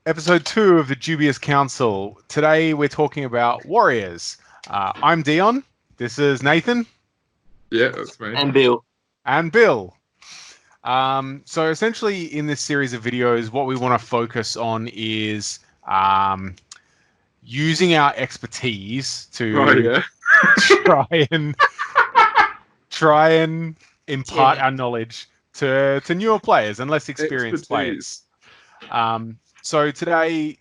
Episode 2 of the Dubious Counsel. Today we're talking about warriors. I'm Dion. This is Nathan. Yeah, that's me. And Bill. And Bill. So essentially in this series of videos, what we want to focus on is using our expertise to try and impart our knowledge to newer players and less experienced players. So today,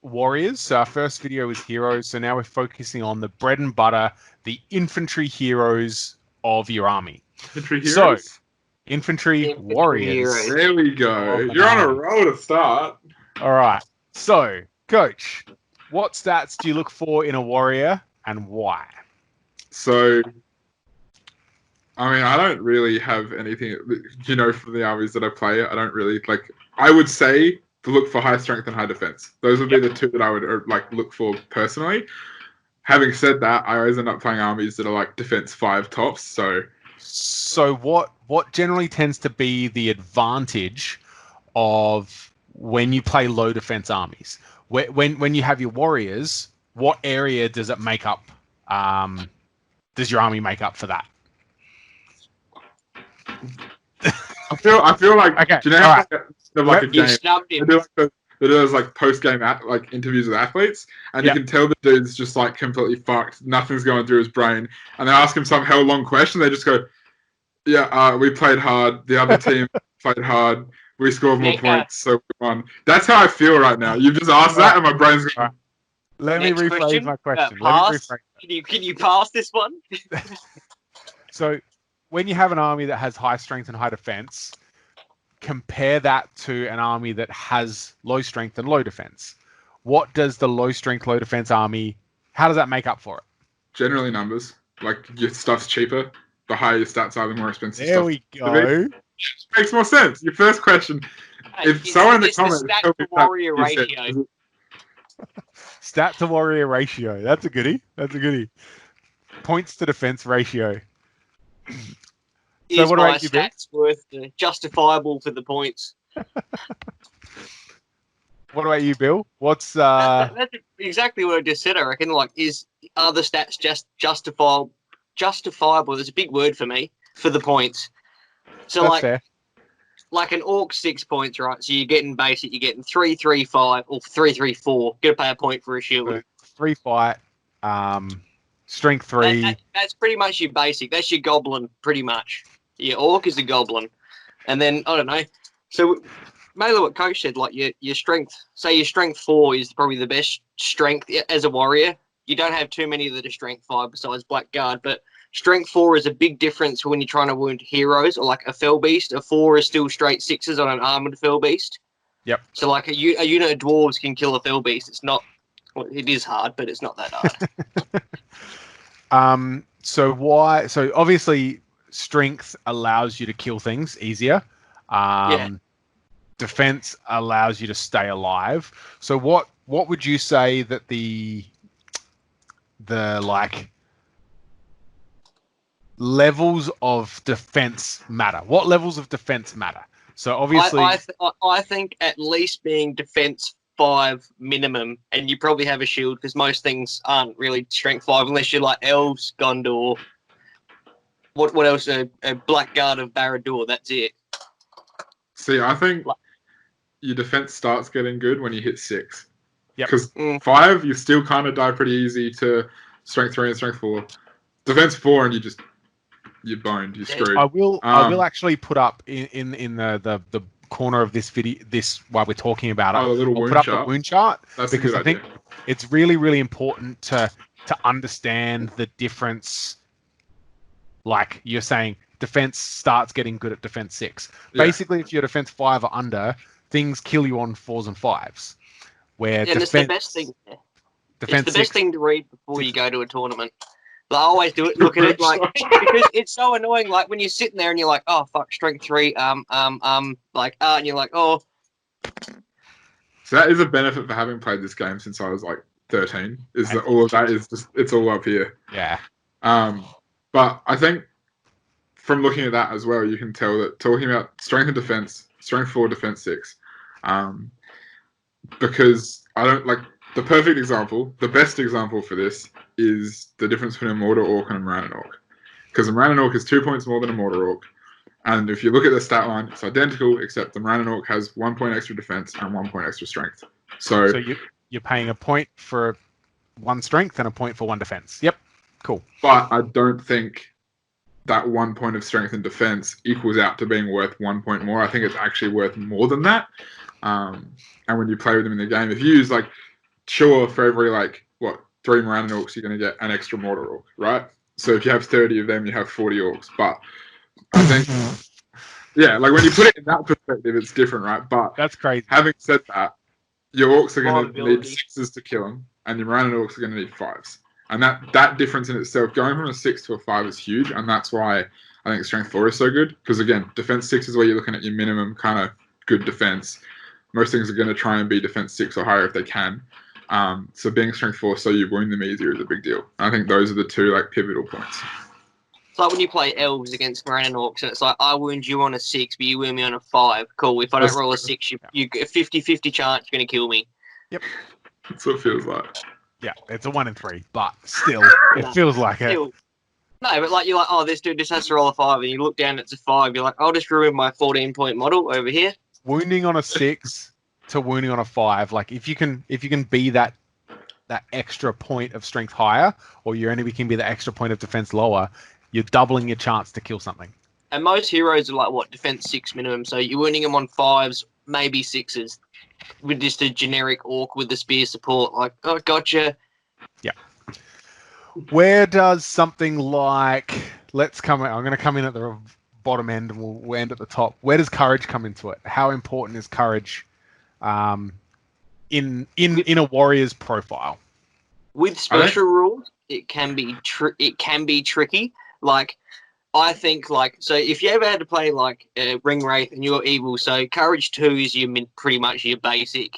warriors. So our first video was heroes. So now we're focusing on the bread and butter, the infantry heroes of your army. Infantry heroes? So, infantry warriors. There we go. You're on a roll to start. All right. So, Coach, what stats do you look for in a warrior and why? So, I mean, I don't really have anything, for the armies that I play. I don't really, I would say to look for high strength and high defense. Those would be the two that I would look for personally. Having said that, I always end up playing armies that are defense 5 tops. So what generally tends to be the advantage of when you play low defense armies? When you have your warriors, what area does it make up? Does your army make up for that? I feel like, okay, do you know how a game? They do those post-game interviews with athletes, and you can tell the dude's just completely fucked. Nothing's going through his brain, and they ask him some hell long question. They just go, "Yeah, we played hard. The other team played hard. We scored more points, so we won." That's how I feel right now. You've just asked that, and my brain's going. Let me rephrase my question. Can you pass this one? So, when you have an army that has high strength and high defense, compare that to an army that has low strength and low defense. What does the low strength, low defense army, how does that make up for it? Generally numbers. Your stuff's cheaper. The higher your stats are, the more expensive there stuff. We go. Makes more sense. Your first question. If someone in the comments... Stat to warrior ratio. Stat to warrior ratio. That's a goodie. Points to defense ratio. So what about you, stats worth justifiable for the points? What about you, Bill? What's that's exactly what I just said. I reckon. Are the stats just justifiable? Justifiable. There's a big word for me for the points. So that's fair. Like an orc 6 points, right? So you're getting basic. You're getting 3, 3, 5 or 3, 3, 4. Got to pay a point for a shield. So 3 fight. Strength 3. That's pretty much your basic. That's your goblin, pretty much. Your orc is a goblin. And then, I don't know. So, mainly what Coach said, your strength, say your strength 4 is probably the best strength as a warrior. You don't have too many that are strength 5 besides Blackguard, but strength 4 is a big difference when you're trying to wound heroes or a fell beast. A 4 is still straight 6s on an armored fell beast. Yep. So, a unit of dwarves can kill a fell beast. It's not, well, it is hard, but it's not that hard. So obviously strength allows you to kill things easier. Defense allows you to stay alive. So what would you say that the levels of defense matter? What levels of defense matter? So obviously I think at least being defense 5 minimum, and you probably have a shield because most things aren't really strength 5 unless you're elves, Gondor. What else? A Blackguard of Barad-dûr. That's it. See, I think your defense starts getting good when you hit 6. Yeah. Because 5, you still kind of die pretty easy to strength 3 and strength 4. Defense 4, and you're boned. You're screwed. I will actually put up in the corner of this video, while we're talking about it, I'll put up the wound chart. That's because I think it's really, really important to understand the difference. Like you're saying, defense starts getting good at defense 6. Yeah. Basically, if you're defense 5 or under, things kill you on 4s and 5s. Where defense, it's the best thing. Defense it's the best thing to read before you go to a tournament. I always do it. Look at it because it's so annoying. When you're sitting there and you're like, oh fuck, strength 3, and you're like, oh. So that is a benefit for having played this game since I was 13. Is that all of that is just it's all up here. Yeah. But I think from looking at that as well, you can tell that talking about strength and defense, strength 4, defense 6, because I don't like the perfect example. The best example for this is the difference between a mortar orc and a Morannon orc. Because a Morannon orc is 2 points more than a mortar orc. And if you look at the stat line, it's identical, except the Morannon orc has 1 point extra defense and 1 point extra strength. So you're paying a point for 1 strength and a point for 1 defense. Yep, cool. But I don't think that 1 point of strength and defense equals out to being worth 1 point more. I think it's actually worth more than that. And when you play with them in the game, if you use sure, for every 3 Morannon orcs, you're going to get an extra mortar orc, right? So if you have 30 of them, you have 40 orcs. But I think, when you put it in that perspective, it's different, right? But that's crazy. Having said that, your orcs are going to need 6s to kill them, and your Morannon orcs are going to need 5s. And that difference in itself, going from a 6 to a 5 is huge, and that's why I think Strength 4 is so good. Because again, Defense 6 is where you're looking at your minimum kind of good defense. Most things are going to try and be Defense 6 or higher if they can. So being Strength 4 so you wound them easier is a big deal. And I think those are the 2 pivotal points. It's like when you play elves against Morannon orcs, and it's like, I wound you on a 6, but you wound me on a 5. Cool, if I don't roll a 6, you get a 50-50 chance you're going to kill me. Yep. That's what it feels like. Yeah, it's a 1 in 3, but still, it feels like it. No, but you're like, oh, this dude just has to roll a 5, and you look down, it's a 5. You're like, I'll just ruin my 14-point model over here. Wounding on a 6 to wounding on a 5, if you can be that extra point of strength higher, or your enemy can be the extra point of defense lower, you're doubling your chance to kill something. And most heroes are defense 6 minimum, so you're wounding them on 5s, maybe 6s, with just a generic orc with the spear support. Oh, gotcha. Yeah. Where does something like, I'm going to come in at the bottom end and we'll end at the top. Where does courage come into it? How important is courage in a warrior's profile? With special rules, it can be tricky. I think so if you ever had to play Ring Wraith and you're evil, so courage 2 is pretty much your basic,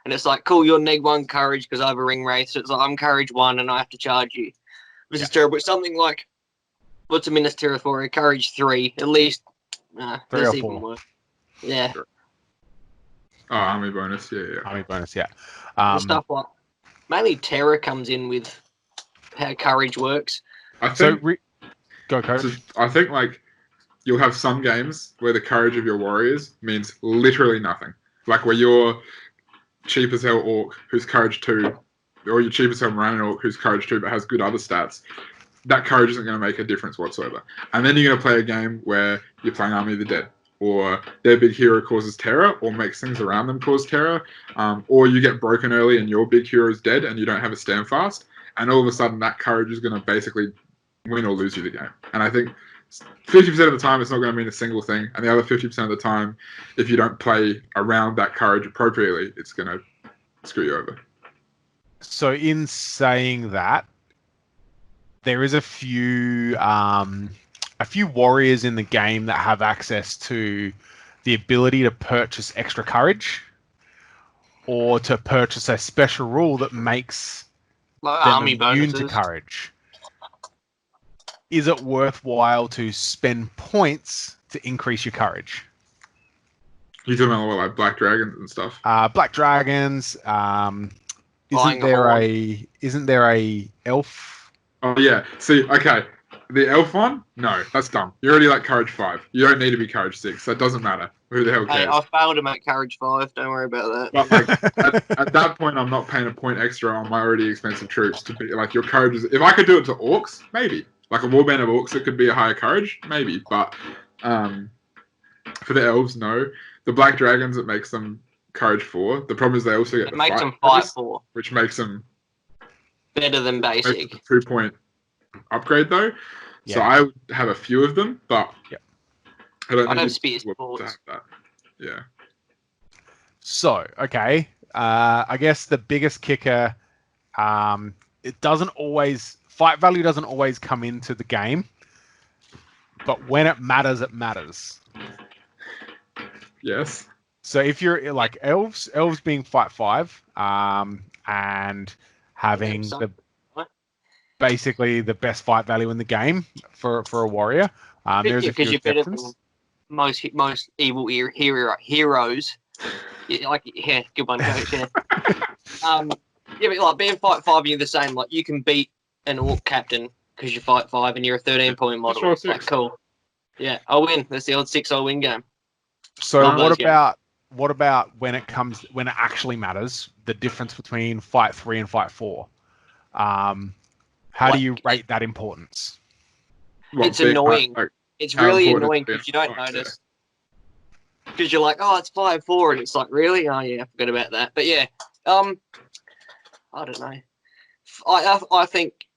and it's cool, you're neg 1 courage because I have a Ring Wraith, so it's I'm courage 1 and I have to charge you. This is terrible. It's something what's a Minas Tirith, courage 3 at least. 3 or 4. Even worse. Yeah. Sure. Oh, army bonus, yeah. Army bonus, yeah. Stuff mainly terror comes in with how courage works. I think. Go, coach. I think you'll have some games where the courage of your warriors means literally nothing. Where you're cheap as hell orc who's courage 2, or you're cheap as hell Morannon orc who's courage 2 but has good other stats. That courage isn't going to make a difference whatsoever. And then you're going to play a game where you're playing Army of the Dead, or their big hero causes terror or makes things around them cause terror, or you get broken early and your big hero is dead and you don't have a stand fast, and all of a sudden that courage is going to basically win or lose you the game. And I think 50% of the time it's not going to mean a single thing, and the other 50% of the time, if you don't play around that courage appropriately, it's going to screw you over. So in saying that, there is a few warriors in the game that have access to the ability to purchase extra courage, or to purchase a special rule that makes them immune to courage. Is it worthwhile to spend points to increase your courage? You talking about Black Dragons and stuff? Black Dragons. Isn't there a elf? Oh yeah. See, okay. The elf one? No, that's dumb. You're already courage 5. You don't need to be courage 6. That doesn't matter. Who the hell cares? Hey, I failed him at courage 5. Don't worry about that. But at that point, I'm not paying a point extra on my already expensive troops to be your courage is. If I could do it to orcs, maybe. A warband of orcs, it could be a higher courage, maybe. But for the elves, no. The black dragons, it makes them courage 4. The problem is they also get makes them fight 4, which makes them better than basic. 2-point upgrade though. Yeah. So I would have a few of them, but I don't have spears to have that. Yeah. So okay, I guess the biggest kicker, it doesn't always. Fight value doesn't always come into the game, but when it matters. Yes. So if you're elves being fight 5, and having basically the best fight value in the game for a warrior, there's a few you're better than most evil heroes. Yeah, good one, Coach. Yeah. Yeah, but like being fight 5, you're the same. Like you can beat an orc captain because you fight 5 and you're a 13-point model. Sure, like cool. Yeah, I'll win. That's the old 6 I'll win game. So what about when it actually matters? The difference between fight 3 and fight 4. How do you rate that importance? It's annoying. It's really annoying because you don't notice. Because you're like, oh, it's 5-4, and it's like, really? Oh yeah, I forgot about that. But yeah, I don't know. I think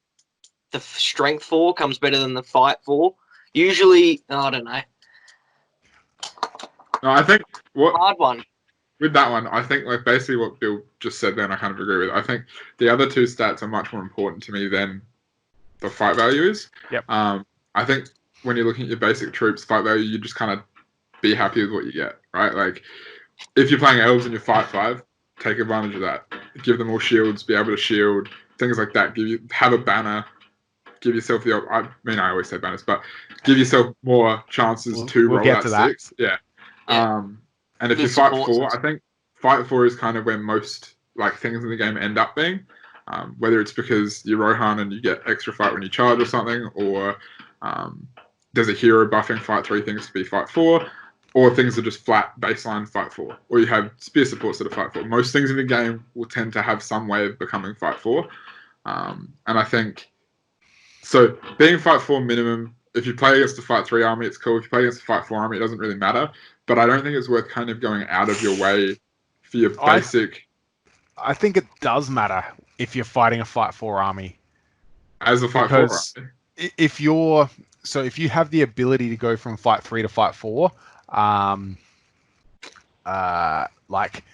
the strength 4 comes better than the fight 4. Usually, I don't know. No, I think hard one. With that one, I think like basically what Bill just said then I kind of agree with. I think the other 2 stats are much more important to me than the fight value is. Yep. I think when you're looking at your basic troops, fight value, you just kind of be happy with what you get, right? Like if you're playing elves and you fight 5, take advantage of that. Give them all shields, be able to shield, things like that. Have a banner, give yourself I always say banners, but give yourself more chances to roll that 6. Yeah. And if you fight 4, I think fight 4 is kind of where most like things in the game end up being. Whether it's because you're Rohan and you get extra fight when you charge or something, or there's a hero buffing fight 3 things to be fight 4, or things are just flat baseline fight 4, or you have spear supports that are fight 4. Most things in the game will tend to have some way of becoming fight 4. And I think, so being fight 4 minimum, if you play against a fight 3 army, it's cool. If you play against a fight 4 army, it doesn't really matter. But I don't think it's worth kind of going out of your way for your basic... I think it does matter if you're fighting a fight 4 army. As a fight 4 army. If you have the ability to go from fight 3 to fight 4, like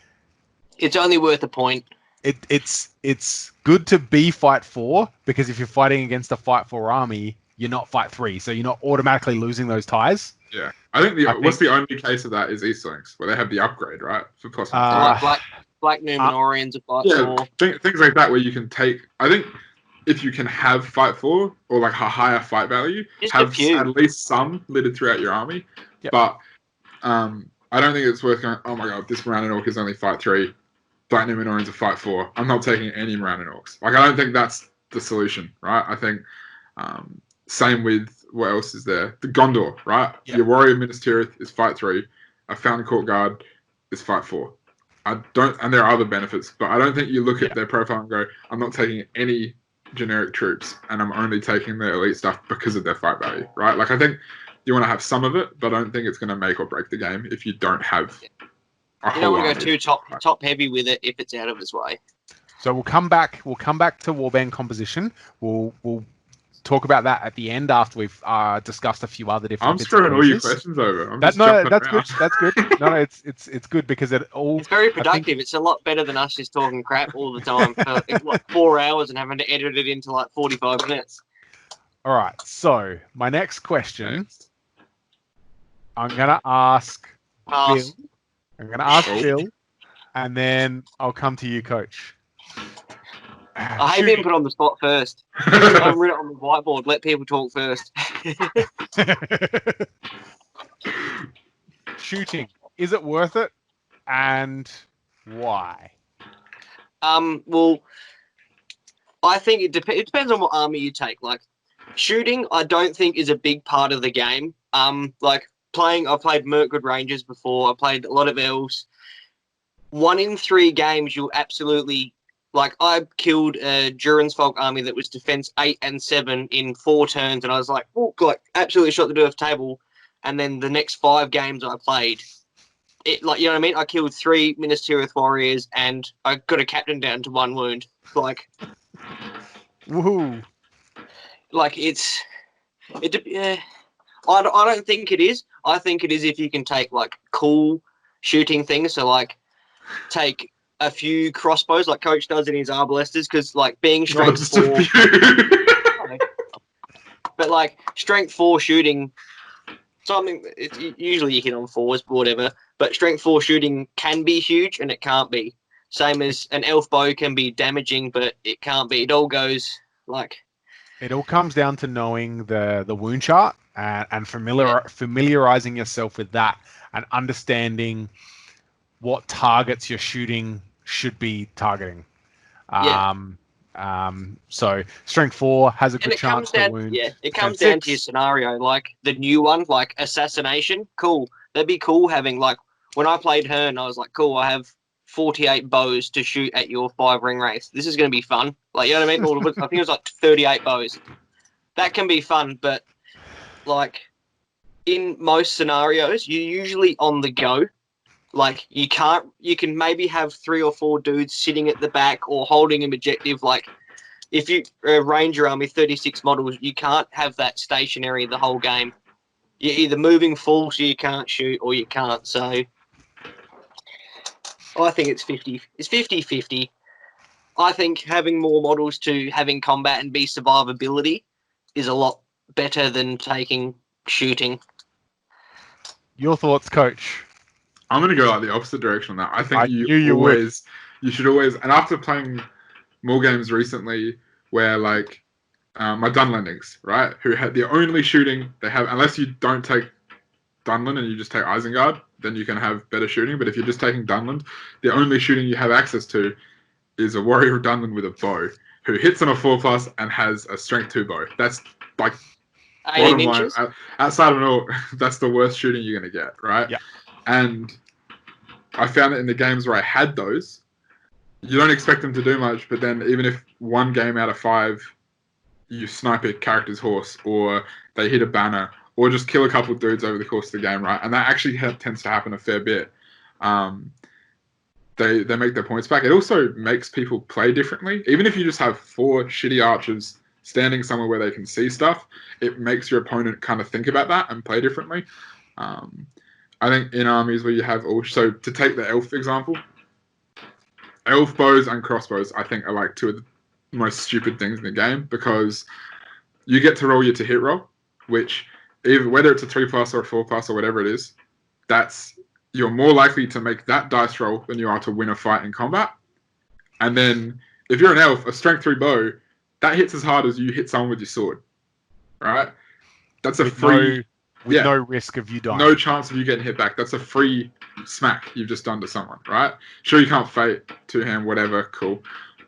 it's only worth a point. It's good to be fight 4 because if you're fighting against a fight 4 army, you're not fight 3, so you're not automatically losing those ties. Yeah, I think the only case of that is Easterlings, where they have the upgrade, right? For plus Black Numenorians are fight 4. Things like that where you can take. I think if you can have fight 4 or like a higher fight value, have at least some littered throughout your army. Yep. But I don't think it's worth going, oh my god, this Moran and Orc is only fight 3. Black Numenorians are fight 4. I'm not taking any Moran and Orcs. Like, I don't think that's the solution, right? I think same with what else is there? The Gondor, right? Yep. Your Warrior Minas Tirith is fight 3. A Fountain Court Guard is fight 4. And there are other benefits, but I don't think you look at their profile and go, I'm not taking any generic troops, and I'm only taking the elite stuff because of their fight value, right? Like, I think you want to have some of it, but I don't think it's going to make or break the game if you don't have a whole. You don't want to go too top heavy with it if it's out of its way. So we'll come back to Warband composition. We'll talk about that at the end after we've discussed a few other different. I'm screwing all your questions over. That's good. That's good. No, it's good because it's very productive. It's a lot better than us just talking crap all the time for like 4 hours and having to edit it into like 45 minutes. All right. So my next question, I'm gonna ask Bill. I'm gonna ask Bill, and then I'll come to you, Coach. I hate being put on the spot first. I've written it on the whiteboard. Let people talk first. Shooting. Is it worth it? And why? Well, I think it depends on what army you take. Like, shooting, I don't think is a big part of the game. Like, I've played Mirkwood Rangers before. I played a lot of elves. 1 in 3 games, you'll absolutely... Like, I killed a Durin's Folk army that was defense 8 and 7 in 4 turns, and I was like, oh, like, absolutely shot the earth table. And then the next 5 games I played, like, you know what I mean? I killed 3 Minas Tirith warriors, and I got a captain down to 1 wound. Like, woohoo! Like, I don't think it is. I think it is if you can take, like, cool shooting things. So, like, take a few crossbows like Coach does in his Arbalesters, because like being strength 4 but like strength 4 shooting something, usually you hit on 4s but whatever, but strength 4 shooting can be huge and it can't be. Same as an elf bow can be damaging but it can't be. It all goes like, it all comes down to knowing the wound chart and familiarizing yourself with that and understanding what targets you're shooting should be targeting. So strength 4 has a good chance to wound. Yeah, it comes down to your scenario. Like the new one, like assassination. Cool. That'd be cool having, like, when I played Hearn, I was like, cool, I have 48 bows to shoot at your 5 ring wraiths. This is going to be fun. Like, you know what I mean? I think it was like 38 bows. That can be fun, but like in most scenarios, you're usually on the go. Like you can maybe have 3 or 4 dudes sitting at the back or holding an objective. Like if you Ranger Army 36 models, you can't have that stationary the whole game. You're either moving full so you can't shoot or you can't. So I think it's 50. It's 50-50. I think having more models to having combat and be survivability is a lot better than taking shooting. Your thoughts, Coach? I'm going to go like the opposite direction on that. I think you should always, and after playing more games recently where like my Dunlendings, right, who had the only shooting they have, unless you don't take Dunland and you just take Isengard, then you can have better shooting. But if you're just taking Dunland, the only shooting you have access to is a Warrior of Dunland with a bow who hits on a 4+ and has a strength 2 bow. That's like bottom line. Outside of it all, that's the worst shooting you're going to get, right? Yeah. And I found that in the games where I had those, you don't expect them to do much, but then even if 1 game out of 5 you snipe a character's horse or they hit a banner or just kill a couple of dudes over the course of the game, right? And that actually tends to happen a fair bit. They make their points back. It also makes people play differently. Even if you just have 4 shitty archers standing somewhere where they can see stuff, it makes your opponent kind of think about that and play differently. I think in armies where you have so to take the elf example, elf bows and crossbows I think are like 2 of the most stupid things in the game, because you get to roll your to hit roll, which whether it's a 3+ or a 4+ or whatever it is, you're more likely to make that dice roll than you are to win a fight in combat. And then if you're an elf, a strength 3 bow, that hits as hard as you hit someone with your sword, right? That's a free... no risk of you dying. No chance of you getting hit back. That's a free smack you've just done to someone, right? Sure, you can't fate, 2-hand, whatever, cool.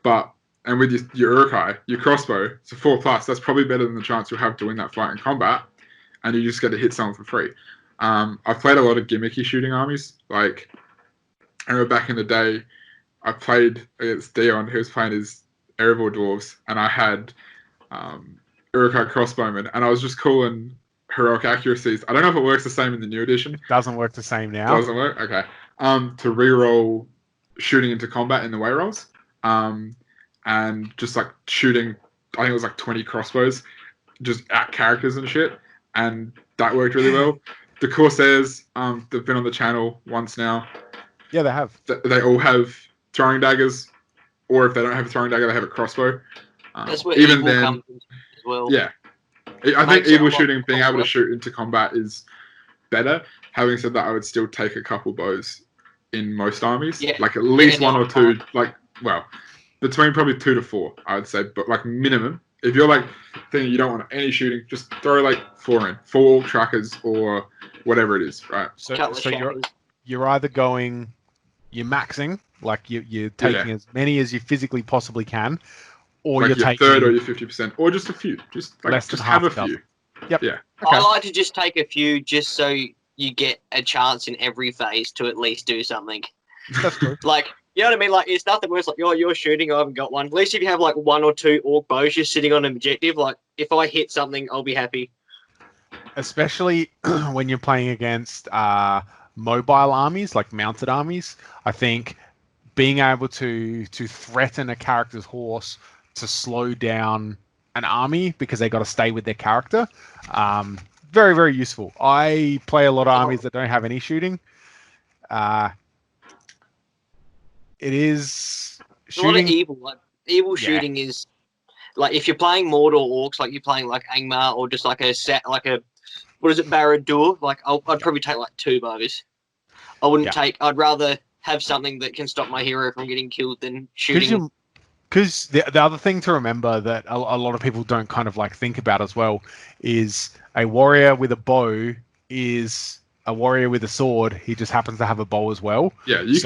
And with your Uruk-hai, your crossbow, it's a 4+. That's probably better than the chance you'll have to win that fight in combat, and you just get to hit someone for free. I've played a lot of gimmicky shooting armies. Like, I remember back in the day, I played against Dion, who was playing his Erebor Dwarves, and I had Uruk-hai crossbowmen, and I was just calling heroic accuracies. I don't know if it works the same in the new edition. It doesn't work the same now. Doesn't work? Okay. To reroll shooting into combat in the way rolls. And just like shooting, I think it was like 20 crossbows, just at characters and shit. And that worked really well. The Corsairs, they've been on the channel once now. Yeah, they have. They all have throwing daggers, or if they don't have a throwing dagger, they have a crossbow. That's where even then comes as well. Yeah. I think evil shooting, being able to shoot into combat is better. Having said that, I would still take a couple bows in most armies. Yeah. Like at least 1 or 2, between probably 2 to 4, I would say, but like minimum. If you're like thinking you don't want any shooting, just throw like 4 in. 4 trackers or whatever it is, right? So you're either you're maxing, like you're taking as many as you physically possibly can, or like you're taking 1/3 or your 50%, or just a few. Just have a few. Yep. Yeah. Okay. I like to just take a few just so you get a chance in every phase to at least do something. That's true. Like, you know what I mean? Like, it's nothing worse. Like, you're shooting, I haven't got one. At least if you have like 1 or 2 orc bows just sitting on an objective, like, if I hit something, I'll be happy. Especially when you're playing against mobile armies, like mounted armies. I think being able to threaten a character's horse to slow down an army because they got to stay with their character, very, very useful. I play a lot of armies that don't have any shooting. It is shooting. A lot of evil. Like, evil shooting is like if you're playing Mordor orcs, like you're playing like Angmar or just like a set, like a what is it, Barad-dûr? Like I'd probably take like 2 bows. I wouldn't take. I'd rather have something that can stop my hero from getting killed than shooting. Because the other thing to remember that a lot of people don't kind of like think about as well is a warrior with a bow is a warrior with a sword, he just happens to have a bow as well. Yeah, you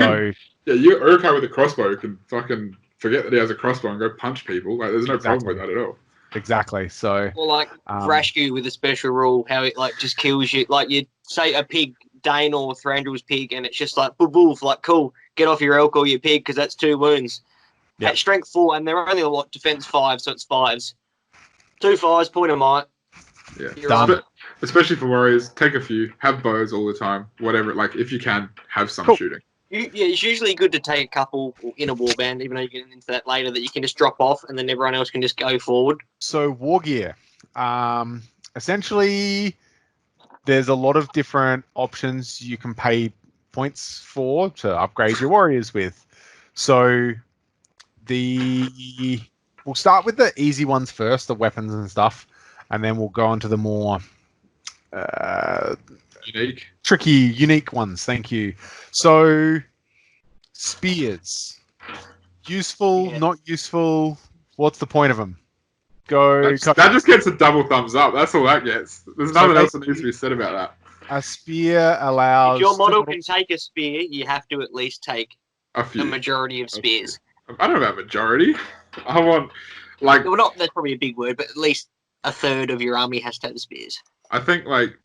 Uruk-hai with a crossbow can fucking forget that he has a crossbow and go punch people. Like, there's no problem with that at all. Exactly. So, or like Vrashku with a special rule, how it like just kills you. Like you say a pig, Dane or Thranduil's pig, and it's just like boof, like cool, get off your elk or your pig because that's 2 wounds. Yep. At strength 4, and they're only like defense 5, so it's 5s. 2 5s, point of might. Yeah, done. Especially for warriors, take a few, have bows all the time, whatever. Like if you can, have some shooting. Yeah, it's usually good to take a couple in a warband, even though you're getting into that later, that you can just drop off and then everyone else can just go forward. So war gear. Essentially, there's a lot of different options you can pay points for to upgrade your warriors with. So we'll start with the easy ones first, the weapons and stuff, and then we'll go on to the more unique ones. Thank you. So spears, useful, not useful. What's the point of them? That just gets a double thumbs up. That's all that gets. There's nothing else that needs to be said about that. A spear allows. If your model can take a spear, you have to at least take a majority of spears. I don't know about majority. I want like. Well, not that's probably a big word, but at least a third of your army has to have the spears. I think like,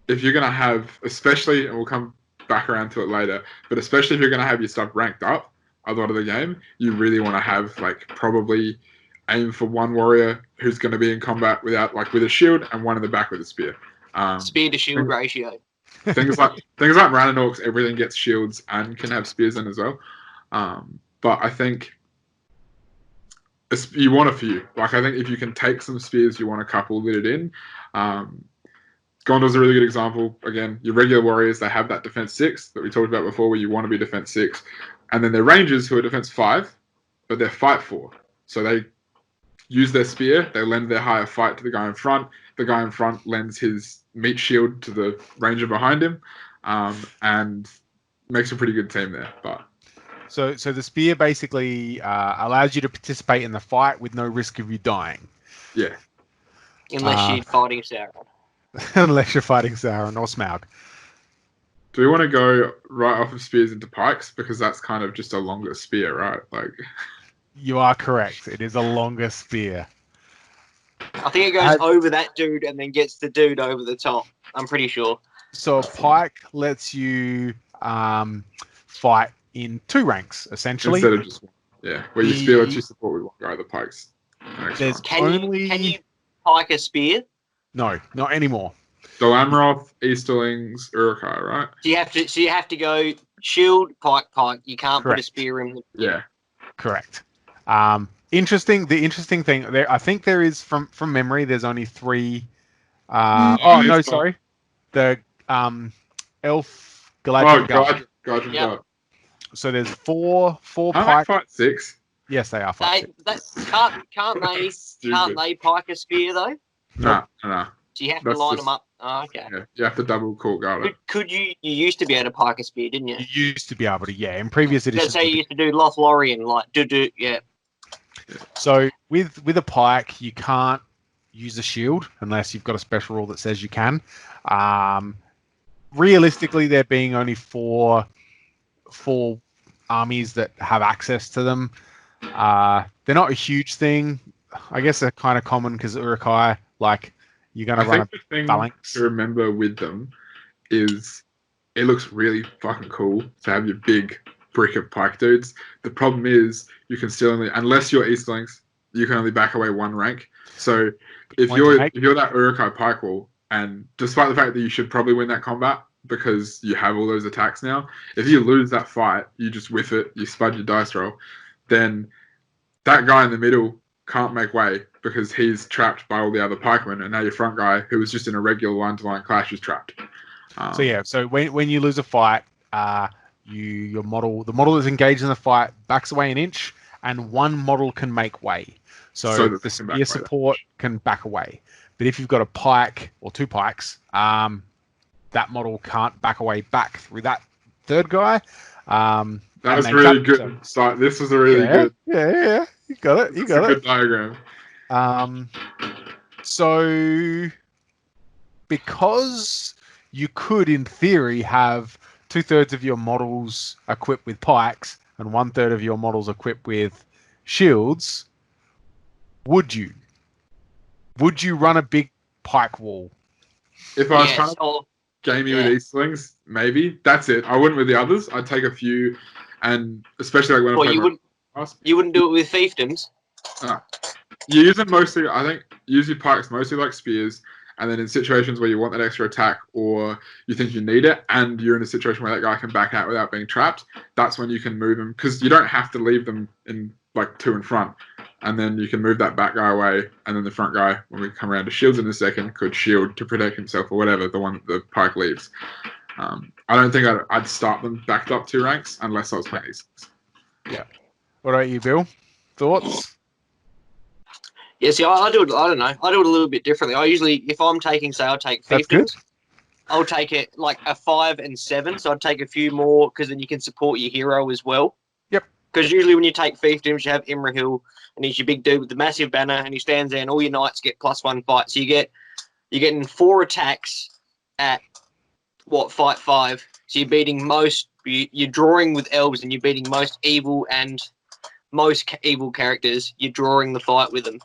if you're gonna have, especially, and we'll come back around to it later, but especially if you're gonna have your stuff ranked up a lot of the game, you really want to have like probably aim for one warrior who's going to be in combat with a shield and one in the back with a spear. Spear to shield ratio. Things like Rananorks, everything gets shields and can have spears in as well. But I think you want a few. Like I think if you can take some spears, you want a couple littered in. Gondor's a really good example. Again, your regular warriors, they have that defense 6 that we talked about before, where you want to be defense 6. And then they're rangers who are defense 5, but they're fight 4. So they use their spear, they lend their higher fight to the guy in front. The guy in front lends his meat shield to the ranger behind him, and makes a pretty good team there. But so the spear basically allows you to participate in the fight with no risk of you dying. Yeah. Unless you're fighting Sauron. Unless you're fighting Sauron or Smaug. Do we want to go right off of spears into pikes? Because that's kind of just a longer spear, right? Like, you are correct. It is a longer spear. I think it goes over that dude and then gets the dude over the top. I'm pretty sure. So a pike lets you fight in 2 ranks, essentially. Instead of just one. Yeah, where your spear lets you support with one guy, the pikes. Can you pike a spear? No, not anymore. Dalamroth, Easterlings, Uruk-hai, right? So you have to go shield, pike. You can't put a spear in. Yeah, correct. The interesting thing there, I think there is from memory. There's only 3. Sorry. The elf Galadriel Guard. Yep. So there's 4 pike. Fight 6. Yes, they are fight 6. Can't they pike a spear though? No. So you have to line them up. Oh, okay. Yeah, you have to double court guard it. Could you? You used to be able to pike a spear, didn't you? You used to be able to, yeah. In previous editions, that's how you used to do Lothlorien, like yeah. So with a pike, you can't use a shield unless you've got a special rule that says you can. Realistically, there being only 4 armies that have access to them. They're not a huge thing. I guess they're kind of common because Uruk-hai, like, you're going to run a phalanx. The thing to remember with them is it looks really fucking cool to have your big brick of pike dudes. The problem is you can still only, unless you're Easterlings, you can only back away 1 rank. So if you're that Uruk-hai pike wall, and despite the fact that you should probably win that combat because you have all those attacks now, if you lose that fight, you just whiff it, you spud your dice roll, then that guy in the middle can't make way because he's trapped by all the other pikemen, and now your front guy, who was just in a regular line-to-line clash, is trapped. So when you lose a fight, the model that's engaged in the fight backs away an inch, and 1 model can make way. So the spear support can back away. But if you've got a pike or 2 pikes, that model can't back away back through that 3rd guy. That was really good. This was a really good. Yeah. You got it. Good diagram. So because you could, in theory, have 2/3 of your models equipped with pikes and 1/3 of your models equipped with shields, would you run a big pike wall? If I was trying to game you with Eastlings, maybe. That's it. I wouldn't with the others. I'd take a few, and especially like when you wouldn't do it with fiefdoms? You use them mostly, I think, use your pikes mostly like spears, and then in situations where you want that extra attack or you think you need it, and you're in a situation where that guy can back out without being trapped, that's when you can move them, because you don't have to leave them in like 2 in front, and then you can move that back guy away, and then the front guy, when we come around to shields in a second, could shield to protect himself or whatever, the one that the pike leaves. I don't think I'd start them backed up 2 ranks unless I was playing these. Yeah. What about you, Bill? Thoughts? Yeah, see, I do it. I don't know. I do it a little bit differently. I usually, if I'm taking, say, I'll take fiefdoms. I'll take it like a 5 and 7. So I'd take a few more because then you can support your hero as well. Yep. Because usually when you take fiefdoms, you have Imrahil, and he's your big dude with the massive banner, and he stands there, and all your knights get +1 fight. So you're getting 4 attacks at fight 5. So you're beating you're drawing with elves, and you're beating most evil characters. You're drawing the fight with them.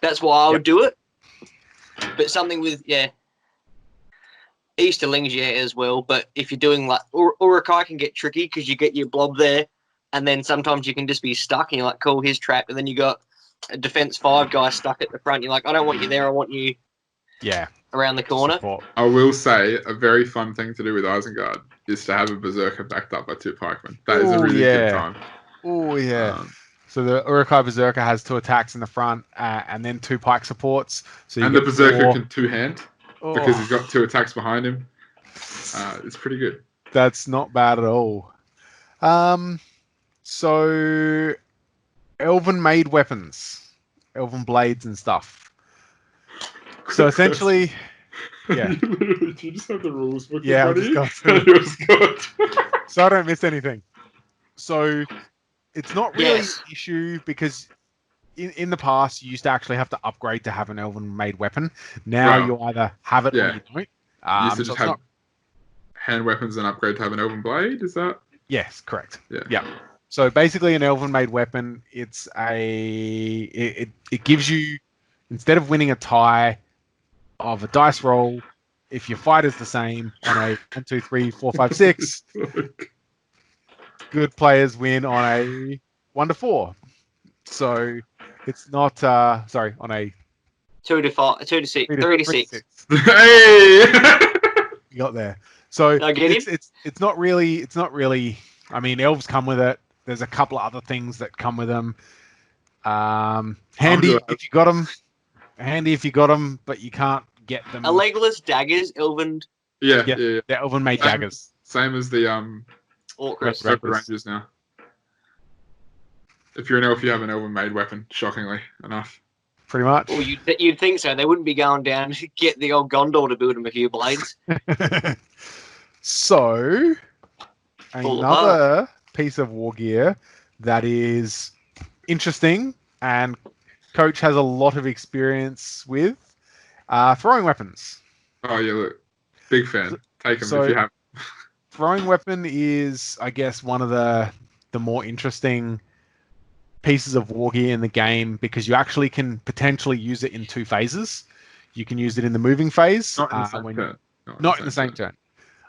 That's why I would do it. But something with, Easterlings, as well. But if you're doing like Urukai can get tricky because you get your blob there, and then sometimes you can just be stuck and you're like, cool, here's trapped. And then you got a defense 5 guy stuck at the front. You're like, I don't want you there. I want you around the corner. Support. I will say a very fun thing to do with Isengard is to have a berserker backed up by 2 pikemen. That is a really good time. Oh, yeah. So the Urukai Berserker has 2 attacks in the front and then 2 pike supports. So the Berserker can 2-hand because he's got 2 attacks behind him. It's pretty good. That's not bad at all. So elven made weapons, elven blades and stuff. So essentially, you just have the rules book. Yeah, I've just got through. So I don't miss anything. So it's not really an issue because in the past you used to actually have to upgrade to have an elven made weapon. Now you either have it or you don't. You used to just have hand weapons and upgrade to have an elven blade. Is that? Yes, correct. Yeah. So basically, an elven made weapon, it gives you, instead of winning a tie of a dice roll, if your fight is the same on a 1, 2, 3, 4, 5, 6. Good players win on a 1 to 4. So it's not on a 2 to 5, 2 to 6, 3 to 6. Hey, you got there. So it's not really. I mean, elves come with it. There's a couple of other things that come with them. Handy if you got them. Handy if you got them, but you can't get them. A Legolas daggers, elven. Yeah. They're elven made daggers. Same as the Orc Rangers now. If you're an elf, you have an elven made weapon. Shockingly enough. Pretty much. Well, you'd think so. They wouldn't be going down to get the old Gondor to build them a few blades. So, another piece of war gear that is interesting and Coach has a lot of experience with throwing weapons. Oh, yeah, look. Big fan. Take them if you have. Throwing weapon is, I guess, one of the more interesting pieces of war gear in the game because you actually can potentially use it in 2 phases. You can use it in the moving phase. Not in the same turn. Not in the same turn.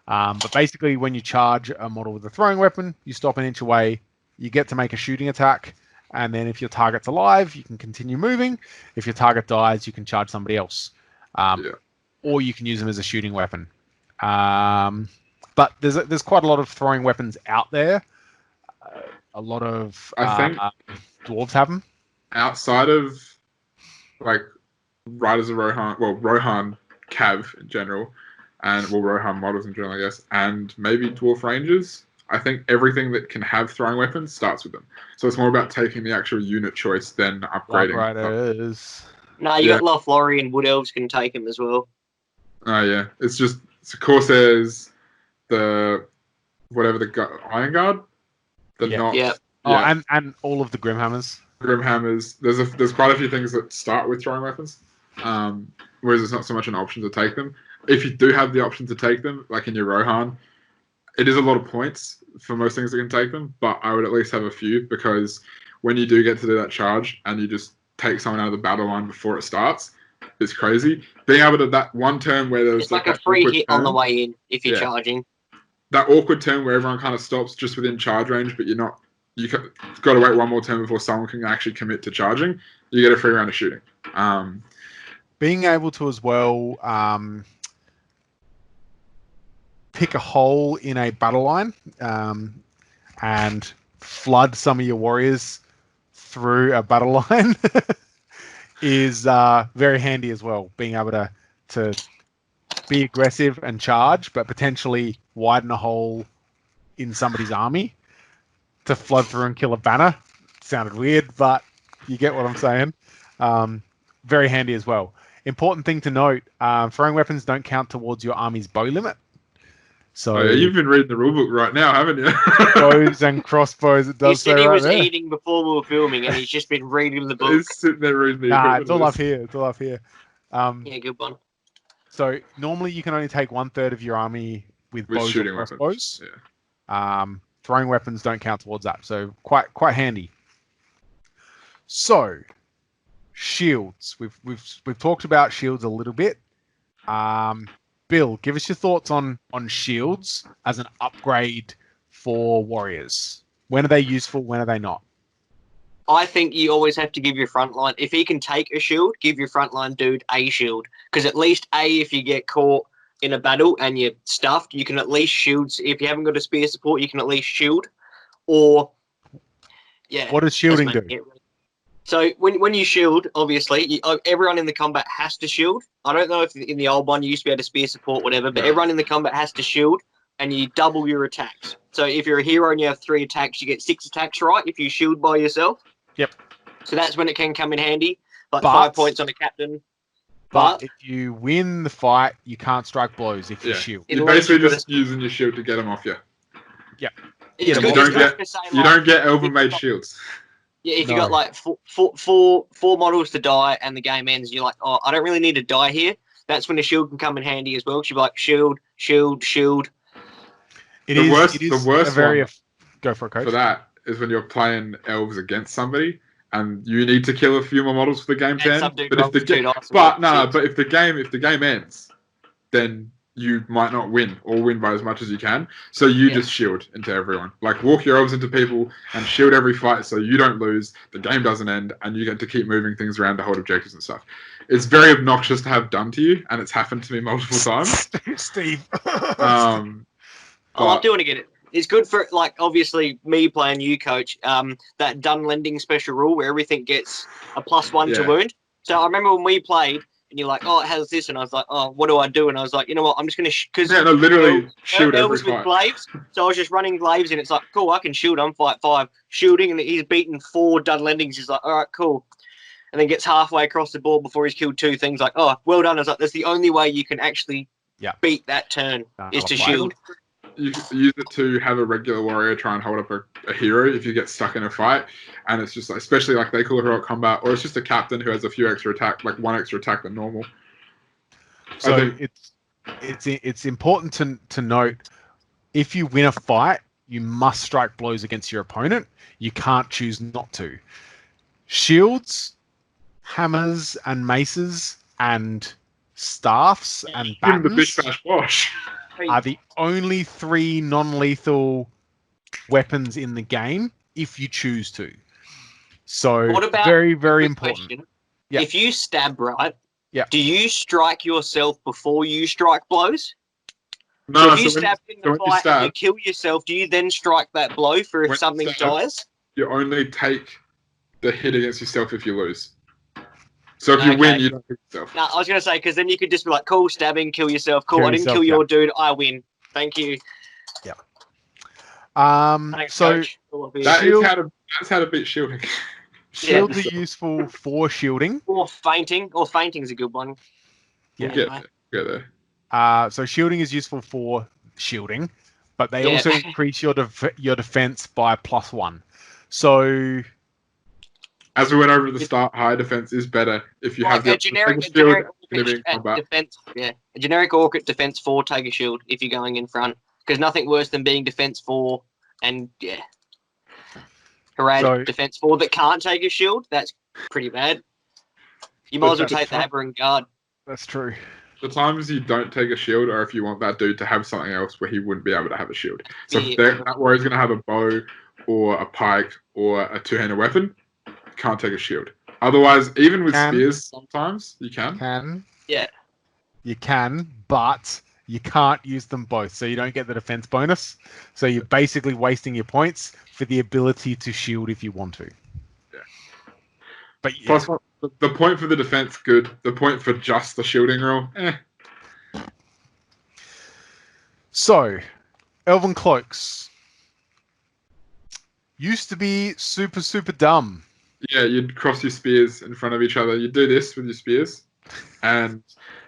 But basically, when you charge a model with a throwing weapon, you stop an inch away, you get to make a shooting attack, and then if your target's alive, you can continue moving. If your target dies, you can charge somebody else. Or you can use them as a shooting weapon. But there's quite a lot of throwing weapons out there. A lot of dwarves have them. Outside of like Riders of Rohan, Rohan Cav in general, and Rohan models in general, I guess, and maybe Dwarf Rangers. I think everything that can have throwing weapons starts with them. So it's more about taking the actual unit choice than upgrading. Riders. No, you got Lothlorien and Wood Elves can take them as well. Oh yeah, it's Corsairs, the Iron Guard, and all of the Grimhammers. Grimhammers. There's quite a few things that start with throwing weapons, whereas it's not so much an option to take them. if you do have the option to take them, like in your Rohan, it is a lot of points for most things that can take them, but I would at least have a few, because when you do get to do that charge and you just take someone out of the battle line before it starts, it's crazy. Being able to that one turn where there's it's like a free hit on the way in if you're charging. That awkward turn where everyone kind of stops just within charge range, but you've got to wait one more turn before someone can actually commit to charging. You get a free round of shooting. Being able to as well pick a hole in a battle line and flood some of your warriors through a battle line is very handy as well. Being able to be aggressive and charge, but potentially widen a hole in somebody's army to flood through and kill a banner. Sounded weird, but you get what I'm saying. Very handy as well. Important thing to note, throwing weapons don't count towards your army's bow limit. So you've been reading the rulebook right now, haven't you? bows and crossbows, it does say right there. He said he was eating before we were filming, and he's just been reading the book. He's sitting there reading the Nah, it's all up here. It's all up here. Yeah, good one. So normally you can only take 1/3 of your army with bows shooting or crossbows. weapons. Yeah. Throwing weapons don't count towards that, so quite handy. So shields. We've talked about shields a little bit. Bill, give us your thoughts on shields as an upgrade for warriors. When are they useful? When are they not? I think you always have to give your frontline. If he can take a shield, give your frontline dude a shield. Because at least if you get caught in a battle and you're stuffed, you can at least shield. If you haven't got a spear support, you can at least shield. Or, yeah. What does shielding do? So when you shield, obviously, everyone in the combat has to shield. I don't know if in the old one you used to be able to spear support, whatever, but everyone in the combat has to shield, and you double your attacks. So if you're a hero and you have 3 attacks, you get 6 attacks, right? If you shield by yourself. Yep. So that's when it can come in handy. Like 5 points on a captain. But if you win the fight, you can't strike blows if you shield. You're basically just using your shield to get them off you. Yep. You don't get elven made shields. Yeah, if you got like four models to die and the game ends, you're like, oh, I don't really need to die here. That's when a shield can come in handy as well. You're like, shield. The worst one go for it, coach. For that is when you're playing elves against somebody and you need to kill a few more models for the game to end. But if the game ends, then you might not win or win by as much as you can. So you just shield into everyone. Like walk your elves into people and shield every fight so you don't lose, the game doesn't end, and you get to keep moving things around to hold objectives and stuff. It's very obnoxious to have done to you, and it's happened to me multiple times. Steve. I'm doing it. It's good for, like, obviously me playing you, coach, that done lending special rule where everything gets a +1 to wound. So I remember when we played, and you're like, oh, it has this, and I was like, oh, what do I do? And I was like, you know what, I'm just going to... Because literally shield every fight. With glaives, so I was just running glaives, and it's like, cool, I can shield him, fight 5. Shielding, and he's beaten 4 done lendings. He's like, all right, cool. And then gets halfway across the board before he's killed 2 things. Like, oh, well done. I was like, that's the only way you can actually beat that turn is to shield. You use it to have a regular warrior try and hold up a hero if you get stuck in a fight, and it's just like, especially like they call it heroic combat, or it's just a captain who has a few extra attack, like 1 extra attack than normal. So it's important to note, if you win a fight, you must strike blows against your opponent. You can't choose not to. Shields, hammers, and maces, and staffs and batons. The bish bash bosh. Are the only 3 non-lethal weapons in the game if you choose to. So what about very, very important. Yep. If you stab, right, do you strike yourself before you strike blows? No, so if you stab in the fight and you kill yourself, do you then strike that blow for if something dies? You only take the hit against yourself if you lose. So if you win, you don't hit yourself. No, I was going to say, because then you could just be like, cool, stabbing, kill yourself. Cool, I didn't kill your dude, I win. Thank you. Yeah. Thanks, so that's how to beat shielding. Shields are useful for shielding. Or fainting. Or fainting's a good one. Yeah. Get there. So shielding is useful for shielding, but they also increase your defense by +1. So as we went over at the start, high defense is better if you have the generic defense. Yeah, a generic orc at defense 4, take a shield if you're going in front, because nothing worse than being defense 4 and Harad defense 4 that can't take a shield. That's pretty bad. You might as well take the Aberrant Guard. That's true. The times you don't take a shield are if you want that dude to have something else where he wouldn't be able to have a shield. So if that warrior's going to have a bow or a pike or a two-handed weapon, can't take a shield. Otherwise, even with spears, sometimes you can. Yeah. You can, but you can't use them both, so you don't get the defense bonus. So you're basically wasting your points for the ability to shield if you want to. Yeah. But plus, the point for the defense, good. The point for just the shielding rule, So, Elven Cloaks used to be super, super dumb. Yeah, you'd cross your spears in front of each other. You'd do this with your spears, and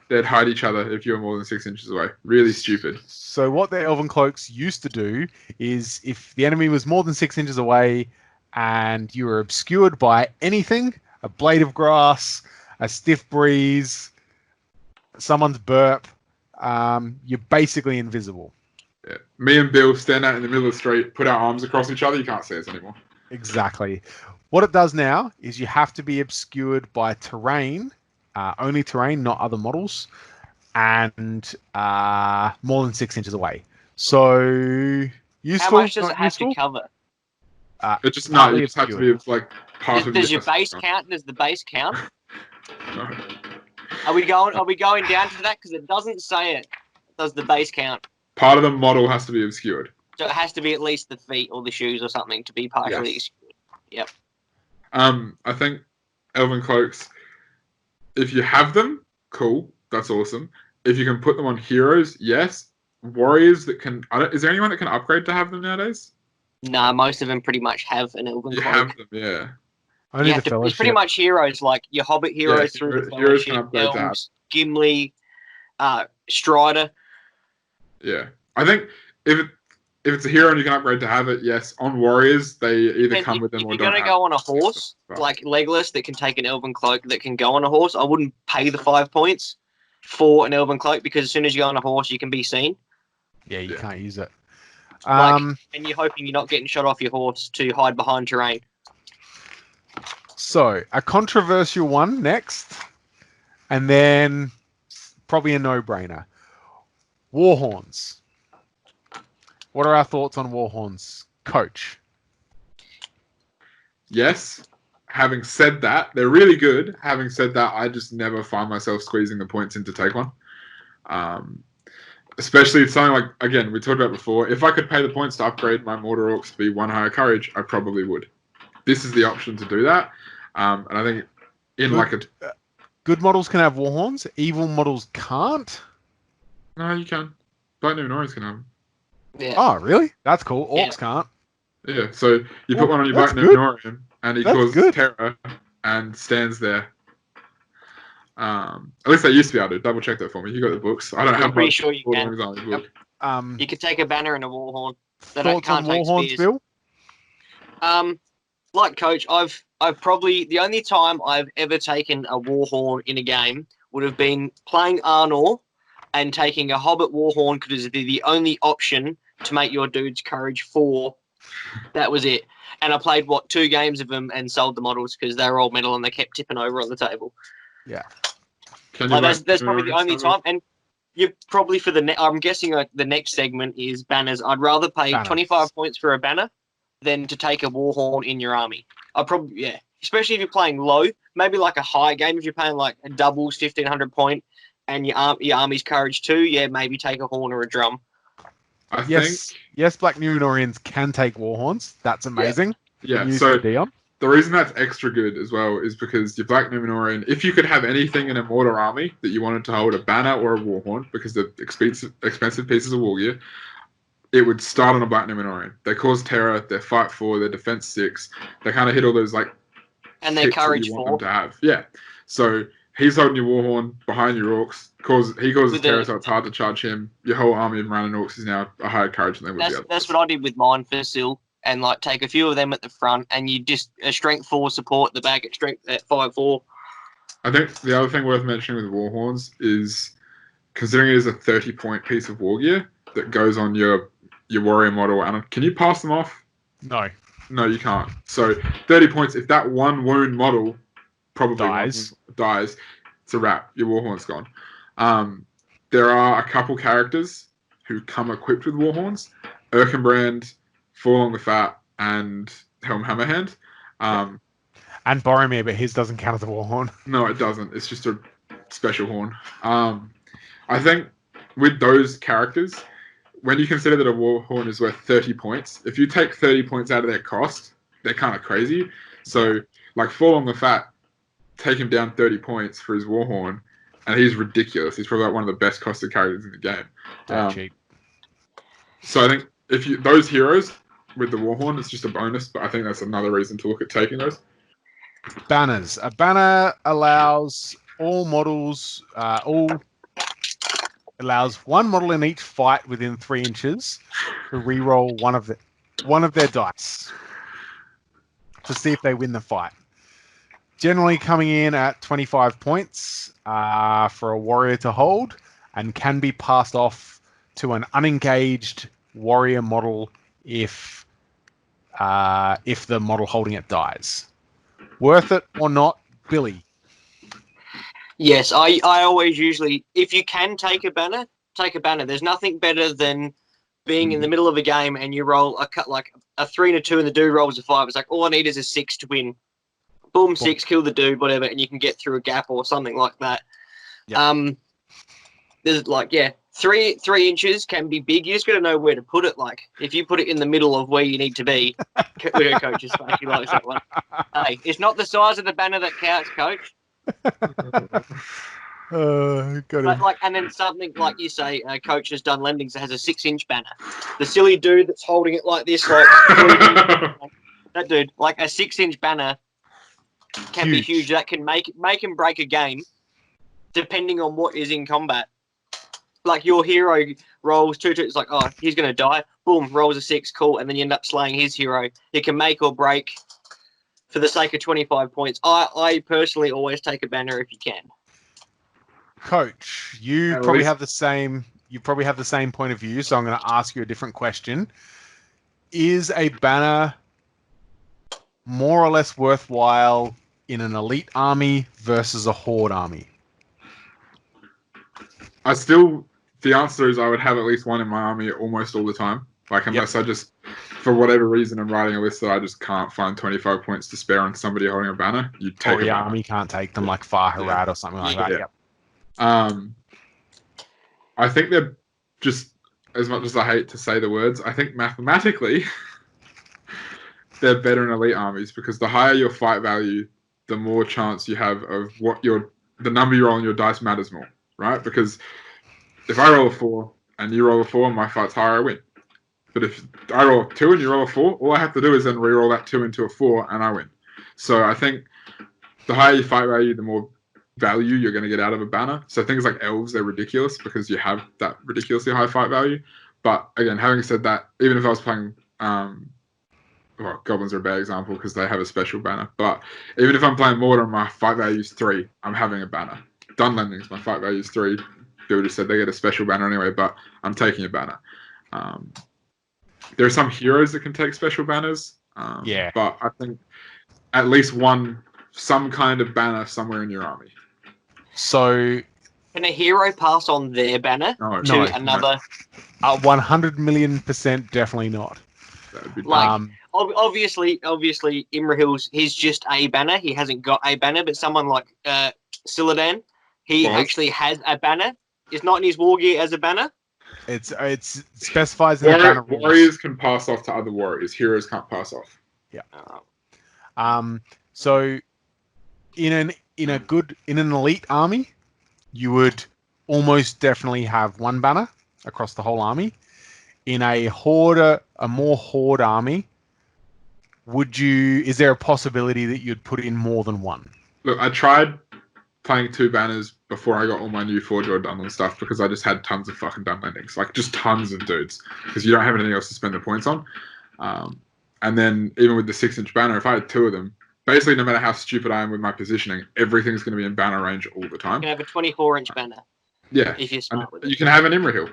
they'd hide each other if you were more than 6 inches away. Really stupid. So what the Elven Cloaks used to do is if the enemy was more than 6 inches away and you were obscured by anything, a blade of grass, a stiff breeze, someone's burp, you're basically invisible. Yeah. Me and Bill stand out in the middle of the street, put our arms across each other, you can't see us anymore. Exactly. What it does now is you have to be obscured by terrain, only terrain, not other models, and more than 6 inches away. So useful. How much does it have to cover? It just you just have to be like part of. Does your base count? Does the base count? No. Are we going down to that? Because it doesn't say it. Does the base count? Part of the model has to be obscured. So it has to be at least the feet or the shoes or something to be partially obscured. Yep. I think Elven Cloaks, if you have them, cool, that's awesome. If you can put them on heroes, yes. Warriors that can... is there anyone that can upgrade to have them nowadays? Nah, most of them pretty much have an Elven Cloak. You have them, yeah. Only the Fellowship. It's pretty much heroes, like your Hobbit heroes through the Fellowship, elves, Gimli, Strider. Yeah. I think if it's a hero and you can upgrade to have it, yes. On Warriors, they either come with them or don't. If you're going to go on a horse, like Legolas, that can take an Elven Cloak that can go on a horse, I wouldn't pay the 5 points for an Elven Cloak because as soon as you go on a horse, you can be seen. Yeah, you can't use it. And you're hoping you're not getting shot off your horse to hide behind terrain. So, a controversial one next, and then probably a no-brainer. Warhorns. What are our thoughts on Warhorns, Coach? Yes. Having said that, they're really good. Having said that, I just never find myself squeezing the points in to take one. Especially something like, again, we talked about before, if I could pay the points to upgrade my Mortar Orcs to be 1 higher courage, I probably would. This is the option to do that. And I think good models can have Warhorns, evil models can't? No, you can. Black Numenorians can have them. Yeah. Oh, really? That's cool. Orcs can't. Yeah, so you put one on your Black Numenorian, and he causes terror and stands there. At least they used to be able to. Double check that for me. You got the books. I don't have. I'm pretty sure you can. Book. You could take a banner and a Warhorn. Thoughts on Warhorns, Bill? Like Coach, I've probably the only time I've ever taken a Warhorn in a game would have been playing Arnor and taking a Hobbit Warhorn because it'd be the only option to make your dude's courage 4. That was it. And I played 2 games of them and sold the models because they were all metal and they kept tipping over on the table. Yeah. That's probably the only time. And you probably for I'm guessing the next segment is banners. I'd rather pay 25 points for a banner than to take a Warhorn in your army. Especially if you're playing low, maybe like a high game. If you're playing like a doubles 1500 point and your army's courage 2, maybe take a horn or a drum. Yes, Black Numenorians can take Warhorns. That's amazing. Yeah. So the reason that's extra good as well is because your Black Numenorian, if you could have anything in a mortar army that you wanted to hold a banner or a Warhorn, because they're expensive pieces of war gear, it would start on a Black Numenorian. They cause terror, they're fight 4, they're defense 6. They kind of hit all those and they're courage 4. To have. Yeah. So he's holding your Warhorn behind your Orcs. He causes terror, so it's hard to charge him. Your whole army of Running Orcs is now a higher courage than they would be. That's what I did with mine for Sil. and like take a few of them at the front, and you just a strength 4 support the back at 5/4. I think the other thing worth mentioning with Warhorns is, considering it is a 30-point piece of war gear that goes on your warrior model, and can you pass them off? No. No, you can't. So 30 points. If that one wound model probably dies, it's a wrap. Your Warhorn's gone. There are a couple characters who come equipped with Warhorns: Erkenbrand, Fall on the Fat, and Helm Hammerhand. And Boromir, but his doesn't count as a Warhorn. No, it doesn't. It's just a special horn. I think with those characters, when you consider that a Warhorn is worth 30 points, if you take 30 points out of their cost, they're kind of crazy. So, like, Fall on the Fat, take him down 30 points for his Warhorn, and he's ridiculous. He's probably like one of the best costed characters in the game. Cheap. So I think if you those heroes with the Warhorn, it's just a bonus, but I think that's another reason to look at taking those. Banners. A banner allows all models, allows one model in each fight within 3 inches to re-roll one of their dice to see if they win the fight. Generally coming in at 25 points for a warrior to hold, and can be passed off to an unengaged warrior model if the model holding it dies. Worth it or not, Billy? Yes, I always usually, if you can take a banner, take a banner. There's nothing better than being in the middle of a game and you roll a 3 and a 2 and the dude rolls a 5. It's like, all I need is a 6 to win. Boom, 6, kill the dude, whatever, and you can get through a gap or something like that. Yep. There's like, 3 inches can be big. You just got to know where to put it. Like, if you put it in the middle of where you need to be, coach's face, he likes that one. Hey, it's not the size of the banner that counts, coach. Got it. And then something like you say, coach has done lendings that has a 6-inch banner. The silly dude that's holding it like this, like that dude, like a 6-inch banner can be huge. That can make and break a game, depending on what is in combat. Like your hero rolls 2, it's like, oh, he's gonna die. Boom, rolls a 6, cool, and then you end up slaying his hero. It can make or break for the sake of 25 points. I personally always take a banner if you can. Coach, you probably have the same point of view, so I'm going to ask you a different question. Is a banner more or less worthwhile in an elite army versus a horde army? The answer is I would have at least one in my army almost all the time. Like, unless I just, for whatever reason, I'm writing a list that I just can't find 25 points to spare on somebody holding a banner. You take or your army can't take them, like Farharad or something like that. Yep. I think they're just, as much as I hate to say the words, I think mathematically they're better in elite armies, because the higher your fight value, the more chance you have of the number you roll on your dice matters more, right? Because if I roll a 4 and you roll a 4 and my fight's higher, I win. But if I roll a 2 and you roll a 4, all I have to do is then re-roll that 2 into a 4 and I win. So I think the higher your fight value, the more value you're going to get out of a banner. So things like elves, they're ridiculous because you have that ridiculously high fight value. But again, having said that, even if I was playing, goblins are a bad example because they have a special banner. But even if I'm playing Mortar and my fight value is 3, I'm having a banner. Dunlendings, my fight value is 3. People just said they get a special banner anyway, but I'm taking a banner. There are some heroes that can take special banners. But I think at least some kind of banner somewhere in your army. So, can a hero pass on their banner to another? 100,000,000% definitely not. That would be obviously, Imrahil's, he's just a banner. He hasn't got a banner, but someone like Siladan, he actually has a banner. It's not in his war gear as a banner. It specifies in the banner rules. Warriors can pass off to other warriors. Heroes can't pass off. Yeah. So in an elite army, you would almost definitely have one banner across the whole army. In a more horde army, is there a possibility that you'd put in more than one? Look, I tried playing 2 banners before I got all my new Forge or Dunlend stuff because I just had tons of fucking Dunlendings, like just tons of dudes, because you don't have anything else to spend the points on. And then even with the 6-inch banner, if I had 2 of them, basically no matter how stupid I am with my positioning, everything's going to be in banner range all the time. You can have a 24-inch banner. Yeah. If you're smart with it. You can have an Imra Hill.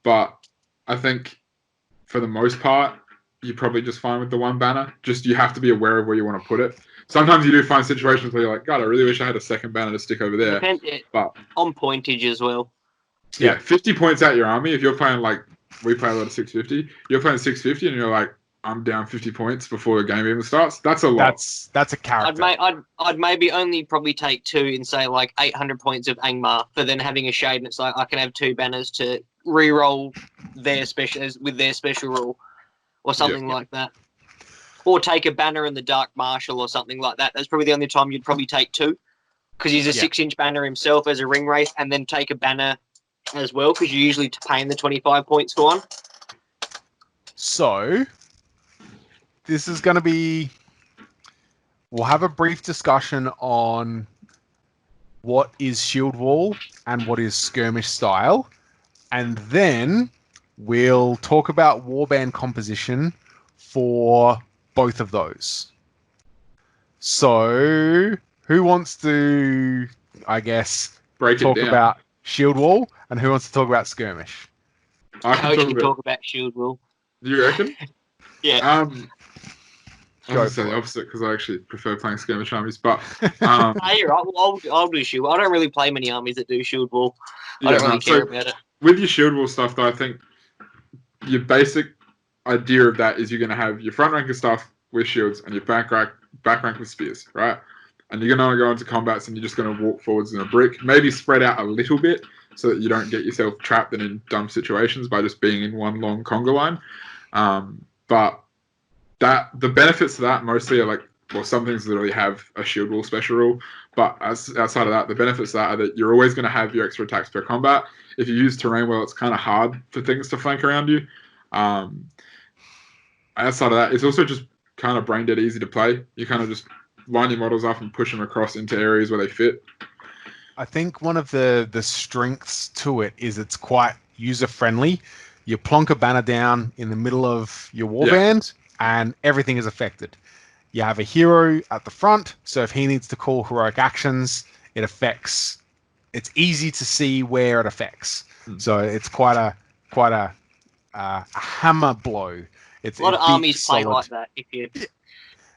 But I think for the most part, you're probably just fine with the 1 banner. Just you have to be aware of where you want to put it. Sometimes you do find situations where you're like, God, I really wish I had a 2nd banner to stick over there. But on pointage as well. Yeah, 50 points out your army. If you're playing like we play a lot of 650, you're playing 650 and you're like, I'm down 50 points before the game even starts. That's a lot. That's a character. I'd maybe only probably take 2 and say like 800 points of Angmar for then having a shade, and it's like I can have 2 banners to re-roll their special with their special rule or something like that. Or take a banner in the Dark Marshal or something like that. That's probably the only time you'd probably take 2, because he's a 6-inch banner himself as a ring race, and then take a banner as well, because you're usually paying the 25 points for one. So this is going to be, we'll have a brief discussion on what is Shield Wall and what is Skirmish style, and then we'll talk about Warband composition for both of those. So who wants to, I guess, talk about Shield Wall, and who wants to talk about Skirmish? I can talk about Shield Wall. Do you reckon? Yeah. I'm going to say the opposite because I actually prefer playing Skirmish armies, but... You're right. I'll do Shield Wall. I don't really play many armies that do Shield Wall. I don't really care about it. With your Shield Wall stuff, though, I think your basic idea of that is you're going to have your front ranker stuff with shields and your back rank with spears, right? And you're going to go into combats and you're just going to walk forwards in a brick, maybe spread out a little bit so that you don't get yourself trapped and in dumb situations by just being in one long conga line. But the benefits of that mostly are like, well, some things literally have a shield wall special rule, but outside of that, the benefits of that are that you're always going to have your extra attacks per combat. If you use terrain well, it's kind of hard for things to flank around you. Outside of that, it's also just kind of brain dead easy to play. You kind of just line your models up and push them across into areas where they fit. I think one of the strengths to it is it's quite user friendly. You plonk a banner down in the middle of your warband and everything is affected. You have a hero at the front, so if he needs to call heroic actions, it affects. It's easy to see where it affects. So it's quite a hammer blow. It's a lot of armies play like that.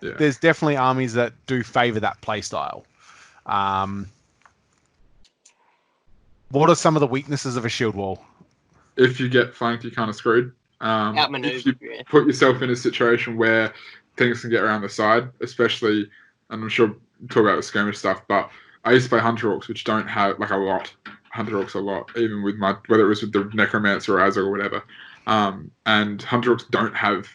There's definitely armies that do favor that play style. What are some of the weaknesses of a shield wall? If you get flanked, you're kind of screwed. Outmaneuvered, if you put yourself in a situation where things can get around the side, especially, and I'm sure we'll talk about the skirmish stuff, but I used to play Hunter Orcs, which don't have, like, a lot. Hunter Orcs a lot, even with whether it was with the Necromancer or Azog or whatever. And Hunter Orcs don't have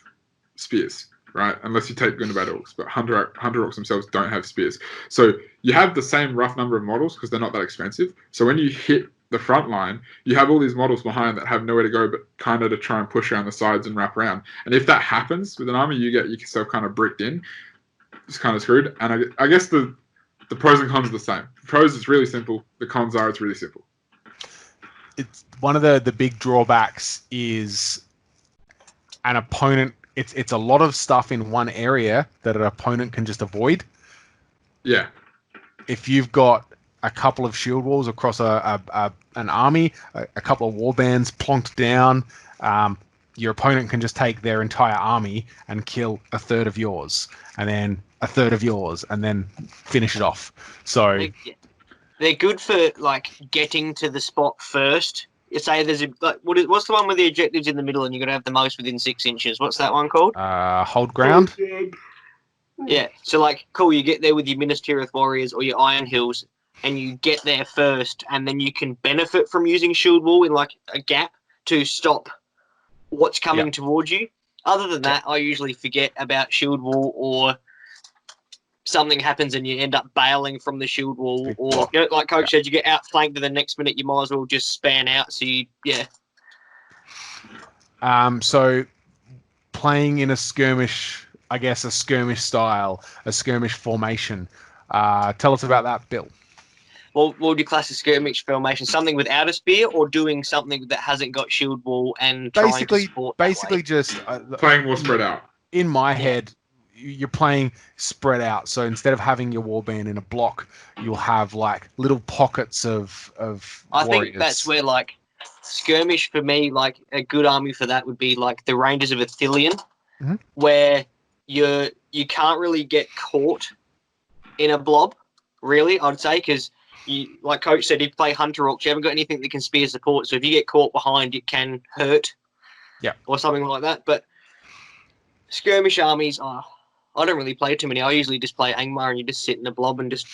spears, right? Unless you take Gundabad Orcs, but Hunter Orcs themselves don't have spears. So you have the same rough number of models because they're not that expensive. So when you hit the front line, you have all these models behind that have nowhere to go but kind of to try and push around the sides and wrap around. And if that happens with an army, you get yourself kind of bricked in. It's kind of screwed. And I guess the pros and cons are the same. The pros is really simple. The cons are it's really simple. It's one of the big drawbacks is an opponent. It's a lot of stuff in one area that an opponent can just avoid. Yeah. If you've got a couple of shield walls across an army, a couple of warbands plonked down, your opponent can just take their entire army and kill a third of yours, and then a third of yours, and then finish it off. So they're good for like getting to the spot first. You say there's what's the one with the objectives in the middle and you've got to have the most within 6 inches? What's that one called? Hold ground. Yeah. So like, cool. You get there with your Ministerial Warriors or your Iron Hills, and you get there first, and then you can benefit from using Shield Wall in like a gap to stop what's coming towards you. Other than that, I usually forget about Shield Wall, or something happens and you end up bailing from the Shield Wall, or like Coach said, you get outflanked, and the next minute you might as well just span out. So So playing in a skirmish, I guess a skirmish style, a skirmish formation. Tell us about that, Bill. what would you class as skirmish formation? Something without a spear, or doing something that hasn't got shield wall and trying to support that way? Just playing more spread out. In my head, you're playing spread out. So instead of having your warband in a block, you'll have like little pockets of I warriors. think that's where like skirmish for me, like a good army for that would be like the Rangers of Athelion, where you can't really get caught in a blob, really, I'd say, because you, like Coach said, if you play Hunter Orcs, you haven't got anything that can spear support. So if you get caught behind, it can hurt, or something like that. But skirmish armies, I don't really play too many. I usually just play Angmar and you just sit in a blob and just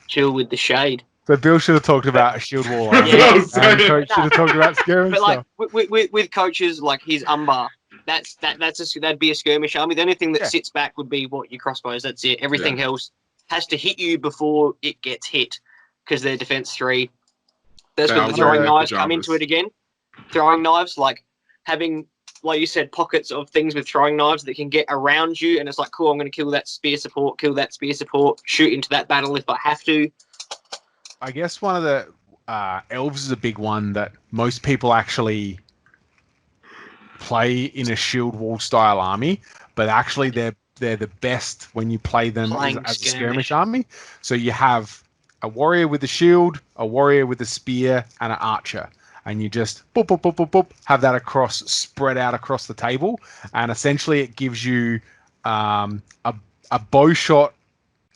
chill with the shade. So Bill should have talked about a shield wall. And Coach should have talked about skirmish. But like with coaches like his Umbar, that'd be a skirmish army. The only thing that sits back would be what your crossbows. That's it. Everything else has to hit you before it gets hit because they're defense 3. That's where the throwing knives come into it again. Throwing knives, like having, like you said, pockets of things with throwing knives that can get around you, and it's like, cool, I'm going to kill that spear support, shoot into that battle if I have to. I guess one of the elves is a big one that most people actually play in a shield wall style army, but actually they're the best when you play them as a skirmish army. So you have a warrior with a shield, a warrior with a spear, and an archer. And you just boop, boop, boop, boop, boop, have that spread out across the table. And essentially it gives you a bow shot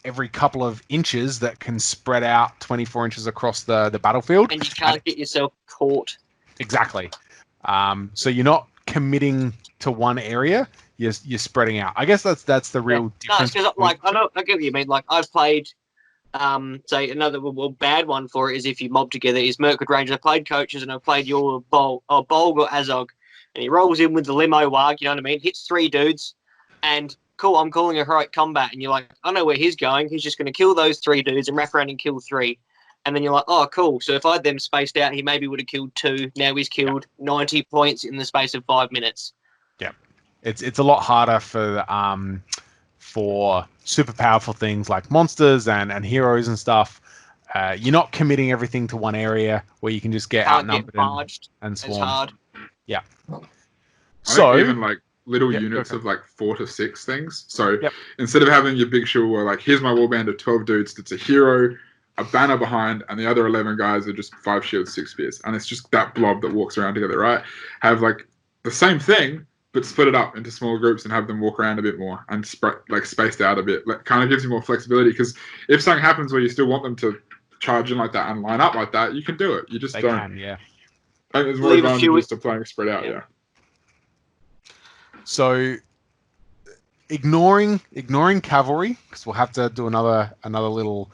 every couple of inches that can spread out 24 inches across the battlefield. And you can't get yourself caught. Exactly. So you're not committing to one area. You're spreading out. I guess that's the real difference. No, like I get what you mean. Like I've played, say another bad one for it is if you mob together is Mirkwood Rangers. I played coaches and I played your Bolg or Azog, and he rolls in with the limo warg. You know what I mean? Hits 3 dudes, and cool. I'm calling a heroic combat, and you're like, I know where he's going. He's just going to kill those 3 dudes and wrap around and kill 3. And then you're like, oh, cool. So if I had them spaced out, he maybe would have killed 2. Now he's killed 90 points in the space of 5 minutes. Yeah, it's a lot harder for super powerful things like monsters and heroes and stuff. You're not committing everything to one area where you can just get outnumbered and swarm. It's hard. Yeah. So even like little units of like 4 to 6 things. So instead of having your big shield where like here's my warband of 12 dudes that's a hero, a banner behind, and the other 11 guys are just 5 shields, 6 spears, and it's just that blob that walks around together, right? Have like the same thing, but split it up into smaller groups and have them walk around a bit more and spaced out a bit. Like, kind of gives you more flexibility, because if something happens where you still want them to charge in like that and line up like that, you can do it. You just don't. And there's more advantages to playing spread out. Yeah. So ignoring cavalry, because we'll have to do another little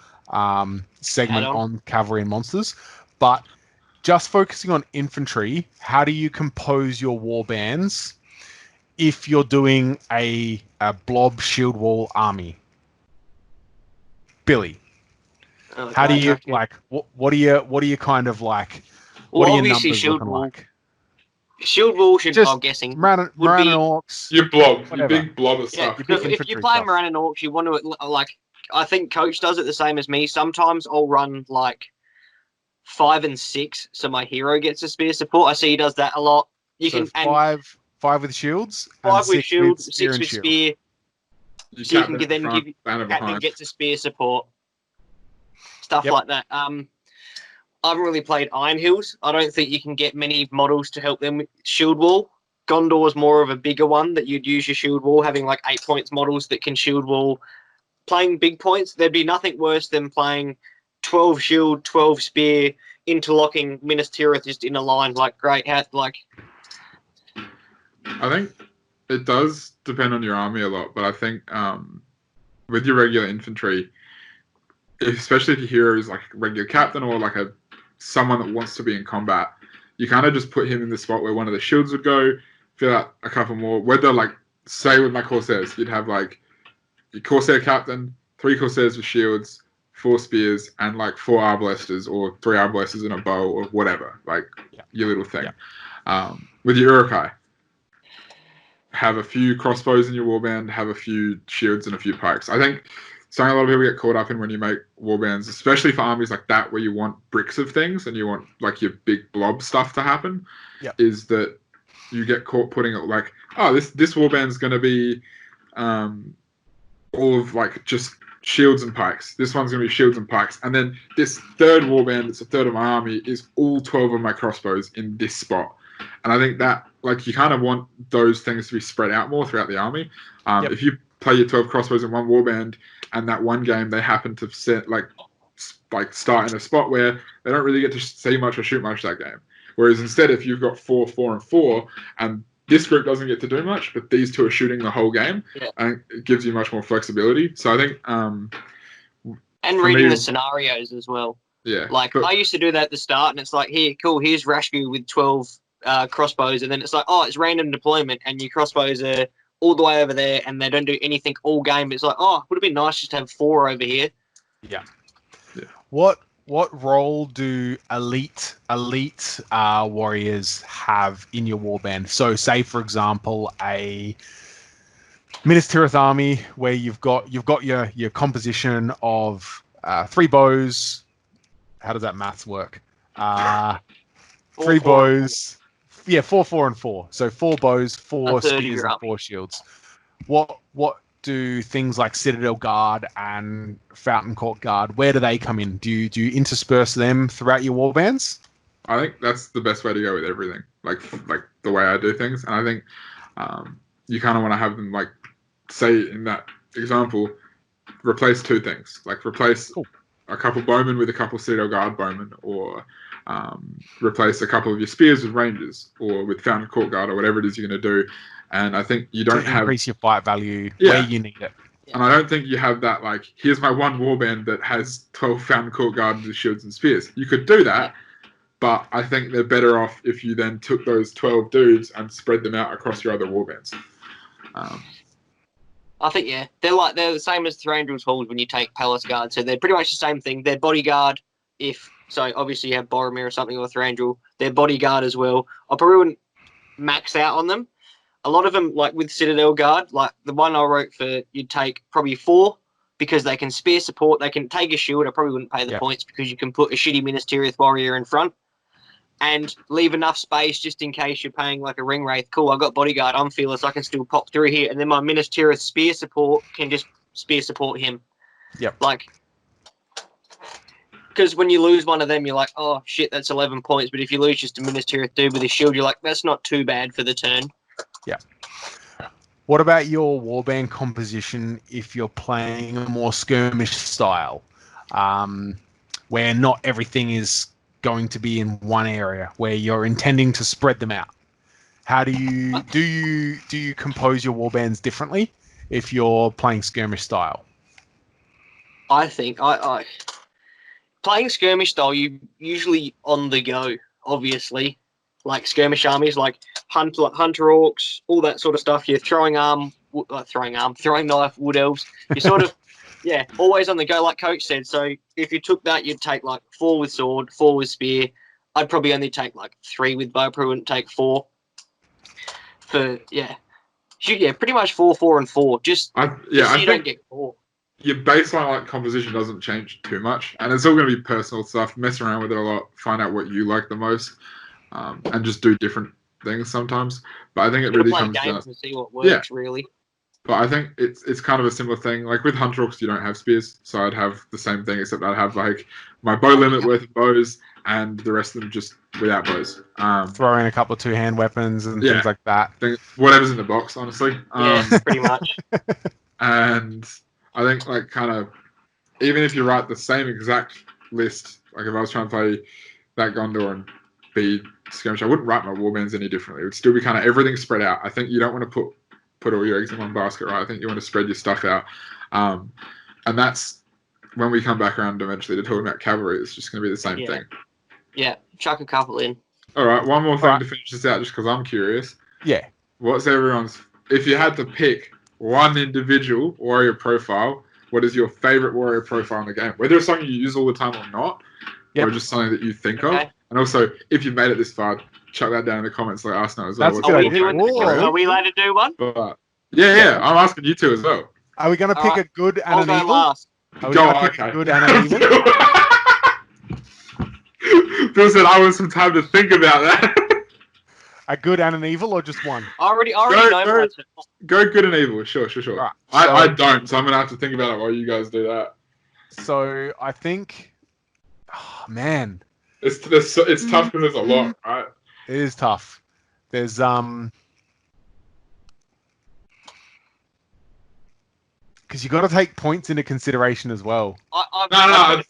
segment on cavalry and monsters, but just focusing on infantry, how do you compose your war bands if you're doing a blob shield wall army? Billy, how do you like? What are you kind of like? What are your numbers looking like? Shield wall should, I'm guessing, Moran Orcs. Your blob, your big blob of stuff. If you're playing Moran Orcs, you want to like. I think Coach does it the same as me. Sometimes I'll run like 5 and 6, so my hero gets a spear support. I see he does that a lot. You can 5 with shields, 5 with shields, 6 with spear. So you can then give captain gets a spear support. Stuff like that. I haven't really played Iron Hills. I don't think you can get many models to help them with shield wall. Gondor's more of a bigger one that you'd use your shield wall, having like 8 points models that can shield wall. Playing big points, there'd be nothing worse than playing 12 shield, 12 spear, interlocking Minas Tirith just in a line. Like, great, I think it does depend on your army a lot, but I think with your regular infantry, especially if your hero is like a regular captain or like someone that wants to be in combat, you kind of just put him in the spot where one of the shields would go, fill out a couple more. Whether like, say with my Corsairs, you'd have like your Corsair captain, 3 Corsairs with shields, 4 spears, and like 4 arbalesters or 3 arbalesters and a bow or whatever, like your little thing. With your Urukai, have a few crossbows in your warband, have a few shields and a few pikes. I think something a lot of people get caught up in when you make warbands, especially for armies like that where you want bricks of things and you want like your big blob stuff to happen, is that you get caught putting it like, oh, this warband's going to be all of like just shields and pikes. This one's going to be shields and pikes. And then this third warband, that's a third of my army, is all 12 of my crossbows in this spot. And I think that, like, you kind of want those things to be spread out more throughout the army. If you play your 12 crossbows in one warband, and that one game they happen to set like start in a spot where they don't really get to see much or shoot much that game. Whereas instead, if you've got 4, 4, and 4, and this group doesn't get to do much, but these two are shooting the whole game, and it gives you much more flexibility. So I think, and reading the scenarios as well. Yeah, like I used to do that at the start, and it's like, here, cool, here's Rashku with 12 crossbows, and then it's like, oh, it's random deployment, and your crossbows are all the way over there, and they don't do anything all game. It's like, oh, would have been nice just to have 4 over here. Yeah. What role do elite warriors have in your warband? So, say for example, a Minas Tirith army where you've got your composition of 3 bows. How does that maths work? 3 bows. Yeah, 4, 4, and 4. So 4 bows, 4 spears, and 4 shields. What do things like Citadel Guard and Fountain Court Guard, where do they come in? Do you intersperse them throughout your warbands? I think that's the best way to go with everything. Like the way I do things. And I think you kind of want to have them, like, say in that example, replace 2 things. Like replace a couple bowmen with a couple Citadel Guard bowmen, or replace a couple of your spears with rangers, or with Fountain Court Guard, or whatever it is you're going to do. And I think you don't increase your fight value where you need it. And I don't think you have that, like, here's my one warband that has 12 Fountain Court Guard with shields and spears. You could do that, but I think they're better off if you then took those 12 dudes and spread them out across your other warbands. I think, they're the same as Thranduil's Halls when you take Palace Guard. So they're pretty much the same thing. They're bodyguard. So obviously you have Boromir or something, or Thranduil. They're bodyguard as well. I probably wouldn't max out on them. A lot of them, like with Citadel Guard, like the one I wrote for, you'd take probably 4 because they can spear support. They can take a shield. I probably wouldn't pay the points because you can put a shitty Minas Tirith warrior in front and leave enough space just in case you're paying like a ring wraith. Cool, I've got bodyguard. I'm fearless. I can still pop through here. And then my Minas Tirith spear support can just spear support him. Yep. Like, because when you lose one of them, you're like, oh, shit, that's 11 points. But if you lose just a Minas Tirith dude with a shield, you're like, that's not too bad for the turn. Yeah. What about your warband composition if you're playing a more skirmish style, where not everything is going to be in one area, where you're intending to spread them out? How do you compose your warbands differently if you're playing skirmish style? I think I playing skirmish style, you usually on the go, obviously. Like skirmish armies, like hunter orcs, all that sort of stuff. You're throwing knife, wood elves. You're sort of, always on the go, like Coach said. So if you took that, you'd take like 4 with sword, 4 with spear. I'd probably only take like 3 with bow. Probably wouldn't take 4. Pretty much 4, 4, and 4. I don't get 4. Your baseline like composition doesn't change too much, and it's all going to be personal stuff. Mess around with it a lot, find out what you like the most. And just do different things sometimes. But I think it really comes down to see what works, really. But I think it's kind of a similar thing. Like with Hunter Orcs, you don't have spears, so I'd have the same thing, except I'd have like my bow limit worth of bows, and the rest of them just without bows. Throw in a couple of 2-hand weapons and things like that. Whatever's in the box, honestly. Pretty much. And I think like kind of, even if you write the same exact list, like if I was trying to play that Gondor and be skirmish, I wouldn't write my warbands any differently. It would still be kind of everything spread out. I think you don't want to put all your eggs in one basket, right? I think you want to spread your stuff out. And that's when we come back around eventually to talking about cavalry. It's just going to be the same thing. Yeah, chuck a couple in. All right, one more thing to finish this out, just because I'm curious. Yeah. What's everyone's? If you had to pick one individual warrior profile, what is your favorite warrior profile in the game? Whether it's something you use all the time or not, or just something that you think of. And also, if you've made it this far, chuck that down in the comments. Let us know as well. That's good. Are we allowed to do one? But, yeah, I'm asking you two as well. Are we going to pick a good and an evil? Last. Are we going to pick a good and an evil? Bill said I want some time to think about that. A good and an evil, or just one? I already know. Go good and evil. Sure. Right, I don't, so I'm gonna have to think about it while you guys do that. So I think, oh, man, it's tough because there's a lot, right? It is tough. There's because you got to take points into consideration as well. No,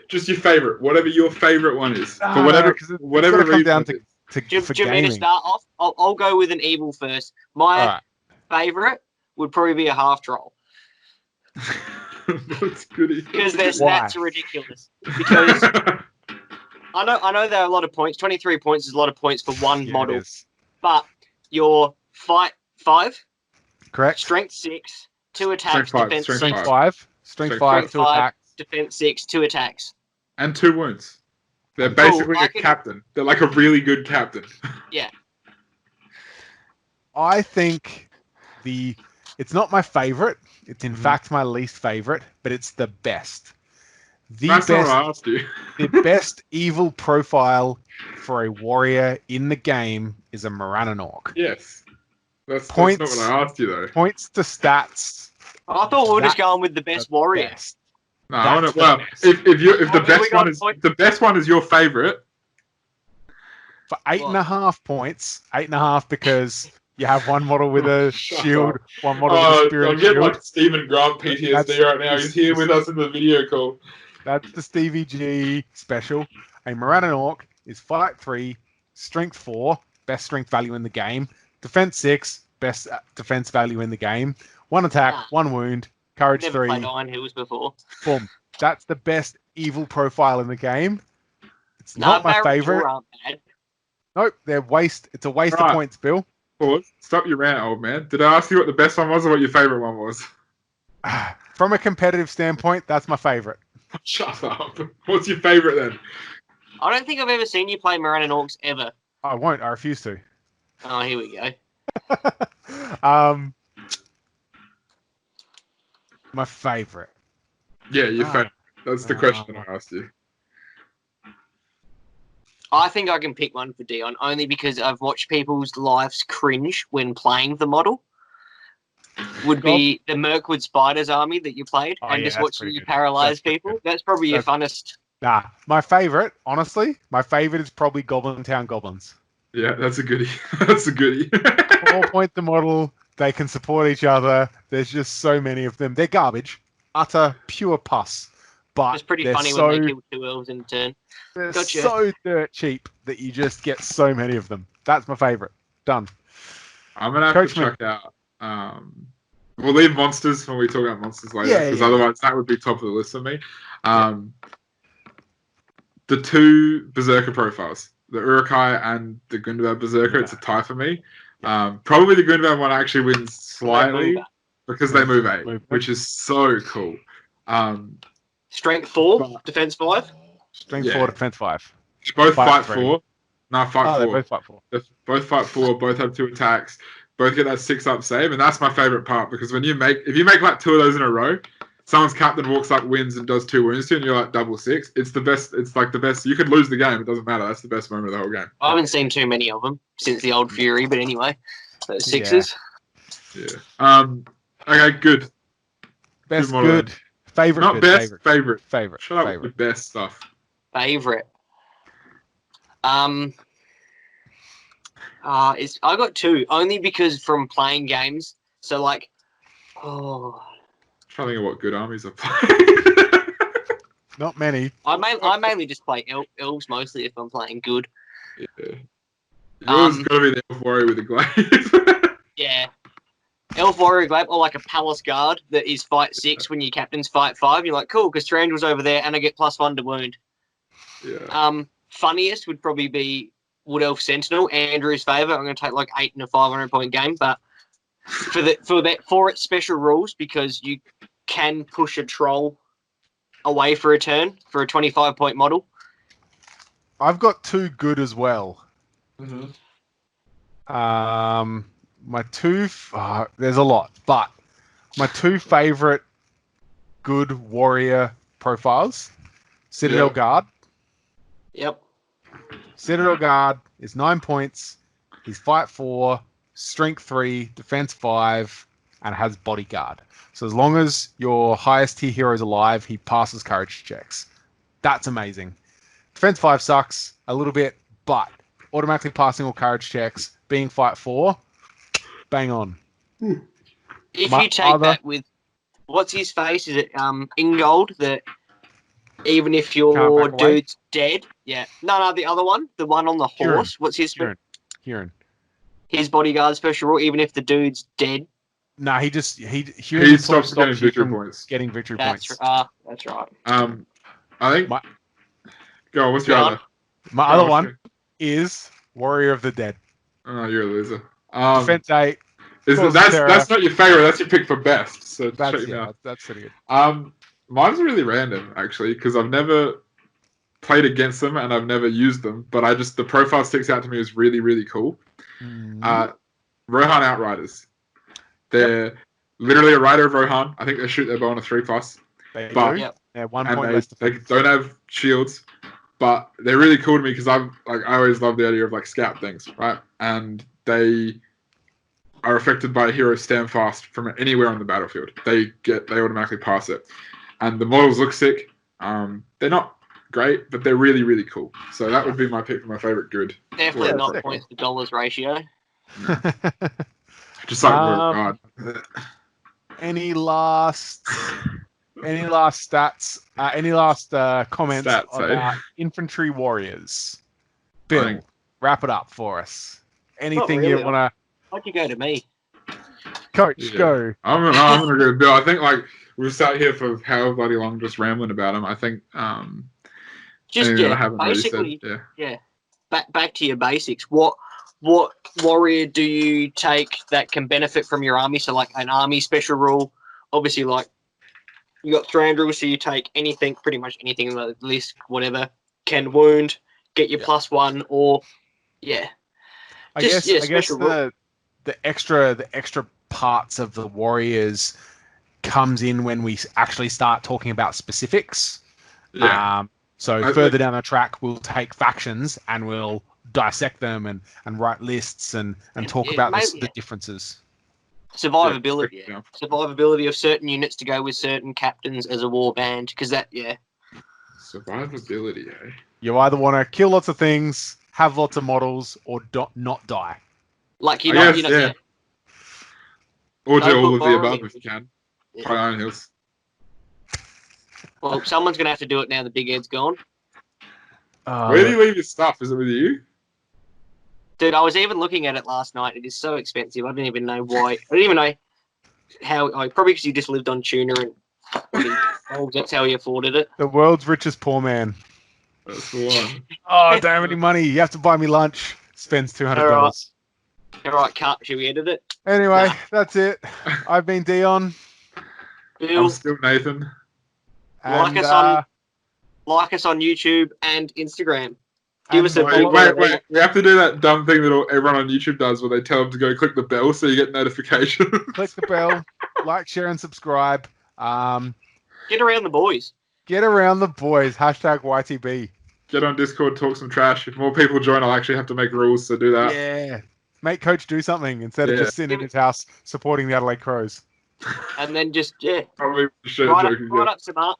just your favorite, whatever your favorite one is, for whatever reason. Down to do you want me to start off? I'll go with an evil first. My favorite would probably be a half troll. That's goody. Because their stats are ridiculous. Because I know there are a lot of points. 23 points is a lot of points for one model. But your fight 5, correct? Strength 6, 2 attacks, defense 6. Strength 5, 2 attacks, defense 6, 2 attacks, and 2 wounds. They're basically a captain. They're like a really good captain. Yeah. I think it's not my favorite. It's in fact my least favorite, but it's the best. That's not what I asked you. The best evil profile for a warrior in the game is a Morannon. Yes. That's not what I asked you, though. Points to stats. I thought we were just going with the best warrior. No, if the best one is your favorite. For 8.5 points, 8.5 because you have one model with a shield, one model with a spirit shield. I'm getting like Stephen Grant PTSD right now. He's here with us in the video call. That's the Stevie G special. A Morannon is fight 3, strength 4, best strength value in the game, defense 6, best defense value in the game, 1 attack, 1 wound, courage 3. Never played Iron Hills before. Boom. That's the best evil profile in the game. It's not my favorite. Nope, it's a waste of points, Bill. Pause. Stop your rant, old man. Did I ask you what the best one was or what your favorite one was? From a competitive standpoint, that's my favorite. Shut up. What's your favorite then? I don't think I've ever seen you play Morannon ever. I won't. I refuse to. Oh, here we go. My favorite. Yeah, your favorite. That's the question I asked you. I think I can pick one for Dion, only because I've watched people's lives cringe when playing the model. Would be the Mirkwood Spiders army that you played, and just watching you paralyze people. That's probably your funnest. Nah, my favorite, honestly, is probably Goblin Town Goblins. Yeah, that's a goodie. That's a goodie. 4 point the model. They can support each other. There's just so many of them. They're garbage. Utter, pure pus. But it's pretty funny when they kill 2 elves in a turn. They're so dirt cheap that you just get so many of them. That's my favorite. Done. I'm going to have to check out. We'll leave monsters when we talk about monsters later, because otherwise that would be top of the list for me. The 2 Berserker profiles, the Uruk-hai and the Gundabad Berserker, it's a tie for me. Probably the Gundabad one actually wins slightly because they move 8, which is so cool. Strength 4, defense 5. Strength 4, defense 5. Both fight 4. No, fight 4. They both fight 4. Both fight 4. Both have 2 attacks. Both get that 6-up save, and that's my favorite part because if you make like 2 of those in a row, someone's captain walks up, wins, and does 2 wounds to you, and you're like double 6. It's the best. It's like the best. You could lose the game. It doesn't matter. That's the best moment of the whole game. I haven't seen too many of them since the old Fury, but anyway, those 6s. Yeah. Okay. Good. Best. Good. Favorite. Not good, best. Favorite. Shut up with the best stuff. Favorite. I got 2 only because from playing games. So like, I'm trying to think of what good armies I've played. Not many. I mainly just play elves mostly if I'm playing good. Yeah. Yours got to be the elf warrior with the glaive. Yeah. Elf warrior glaive, or like a palace guard that is fight 6 when your captain's fight 5. You're like, cool, because Trandral's over there and I get +1 to wound. Yeah. Funniest would probably be Wood Elf Sentinel, Andrew's favourite. I'm going to take like 8 in a 500-point game, but for its special rules, because you can push a troll away for a turn for a 25-point model. I've got 2 good as well. Mm-hmm. My 2, there's a lot, but my two favorite good warrior profiles. Citadel Guard. Yep. Citadel Guard is 9 points. He's fight 4, strength 3, defense 5, and has bodyguard. So as long as your highest tier hero is alive, he passes courage checks. That's amazing. Defense 5 sucks a little bit, but automatically passing all courage checks, being fight 4, bang on. If you take that with, what's his face? Is it Ingold? That even if your dude's dead, yeah. No, the other one, the one on the horse. What's his? Huron. His bodyguard special rule, even if the dude's dead. No, he stops getting victory points. Getting victory points. That's right. I think. Go on, what's your other? My other one is Warrior of the Dead. Oh, you're a loser. Defense 8. That's not your favorite. That's your pick for best. So that's pretty good. Mine's really random actually because I've never played against them and I've never used them, but the profile sticks out to me as really, really cool. Rohan Outriders. They're literally a rider of Rohan. I think they shoot their bow on a 3+. They're 1 point less. They don't have shields, but they're really cool to me because I always love the idea of like scout things, right? And they are affected by a hero stand fast from anywhere on the battlefield. They automatically pass it, and the models look sick. They're not great, but they're really, really cool. So that would be my pick for my favorite good. Definitely not points to dollars ratio. Just like God. Any last stats? Any last comments about infantry warriors? Bill, wrap it up for us. Anything you want to? Why'd you go to me? Coach, go. I'm gonna go to Bill. I think we've sat here for however bloody long just rambling about him. I think basically back to your basics. What warrior do you take that can benefit from your army? So like an army special rule, obviously like you got Thran rules, so you take anything, pretty much anything in the list, whatever, can wound, get your +1, or I guess the extra parts of the warriors comes in when we actually start talking about specifics. So further down the track, we'll take factions and we'll dissect them and write lists and talk about the differences. Survivability. Survivability of certain units to go with certain captains as a warband, because survivability, You either want to kill lots of things, have lots of models, or not die. Like or do all of the above if you can. Try Iron Hills. Well, someone's going to have to do it now the big head's gone. Where do you leave your stuff? Is it with you? Dude, I was even looking at it last night. It is so expensive. I didn't even know why. I didn't even know how. Probably because you just lived on tuna and that's how he afforded it. The world's richest poor man. That's the one. Oh, don't have any money. You have to buy me lunch. Spends $200. All right, cut. Should we edit it? Anyway, that's it. I've been Dion. Bill. I'm still Nathan. Like us on YouTube and Instagram. Give us a wait. We have to do that dumb thing that everyone on YouTube does where they tell them to go click the bell so you get notifications. Click the bell, like, share, and subscribe. Get around the boys. #YTB. Get on Discord, talk some trash. If more people join, I'll actually have to make rules to do that. Yeah. Make Coach do something instead of just sitting in his house supporting the Adelaide Crows. And then just, Probably write up some art.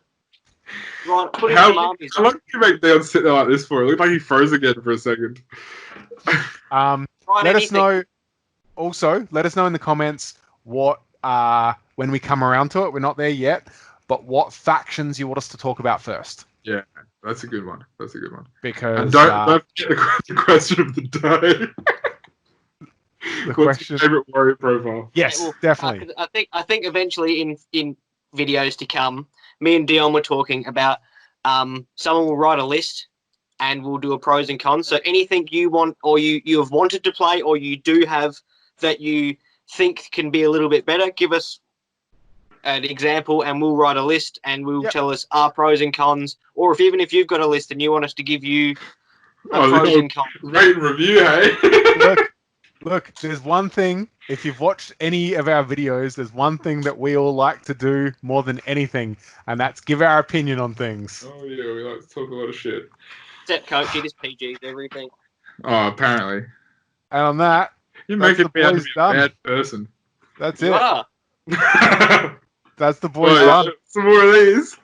Right, put in how some armies. How long did you make Dion sit there like this for? It looked like he froze again for a second. Let us know. Also, let us know in the comments what, when we come around to it, we're not there yet, but what factions you want us to talk about first. Yeah, that's a good one. Because and don't forget the question of the day. What's your favorite warrior profile? Yes, definitely. I think eventually in videos to come, me and Dion were talking about someone will write a list and we'll do a pros and cons. So anything you want or you have wanted to play or you do have that you think can be a little bit better, give us an example and we'll write a list and we'll tell us our pros and cons. Or even if you've got a list and you want us to give you pros and cons. Rate and review, hey? Look, there's one thing if you've watched any of our videos, there's one thing that we all like to do more than anything, and that's give our opinion on things. Oh yeah, we like to talk a lot of shit. Except Coach, he just PG'd everything. Oh, apparently. And on that, You're making me out to boys be a done. bad person. That's You it. are. That's the boys Well, done. some more of these.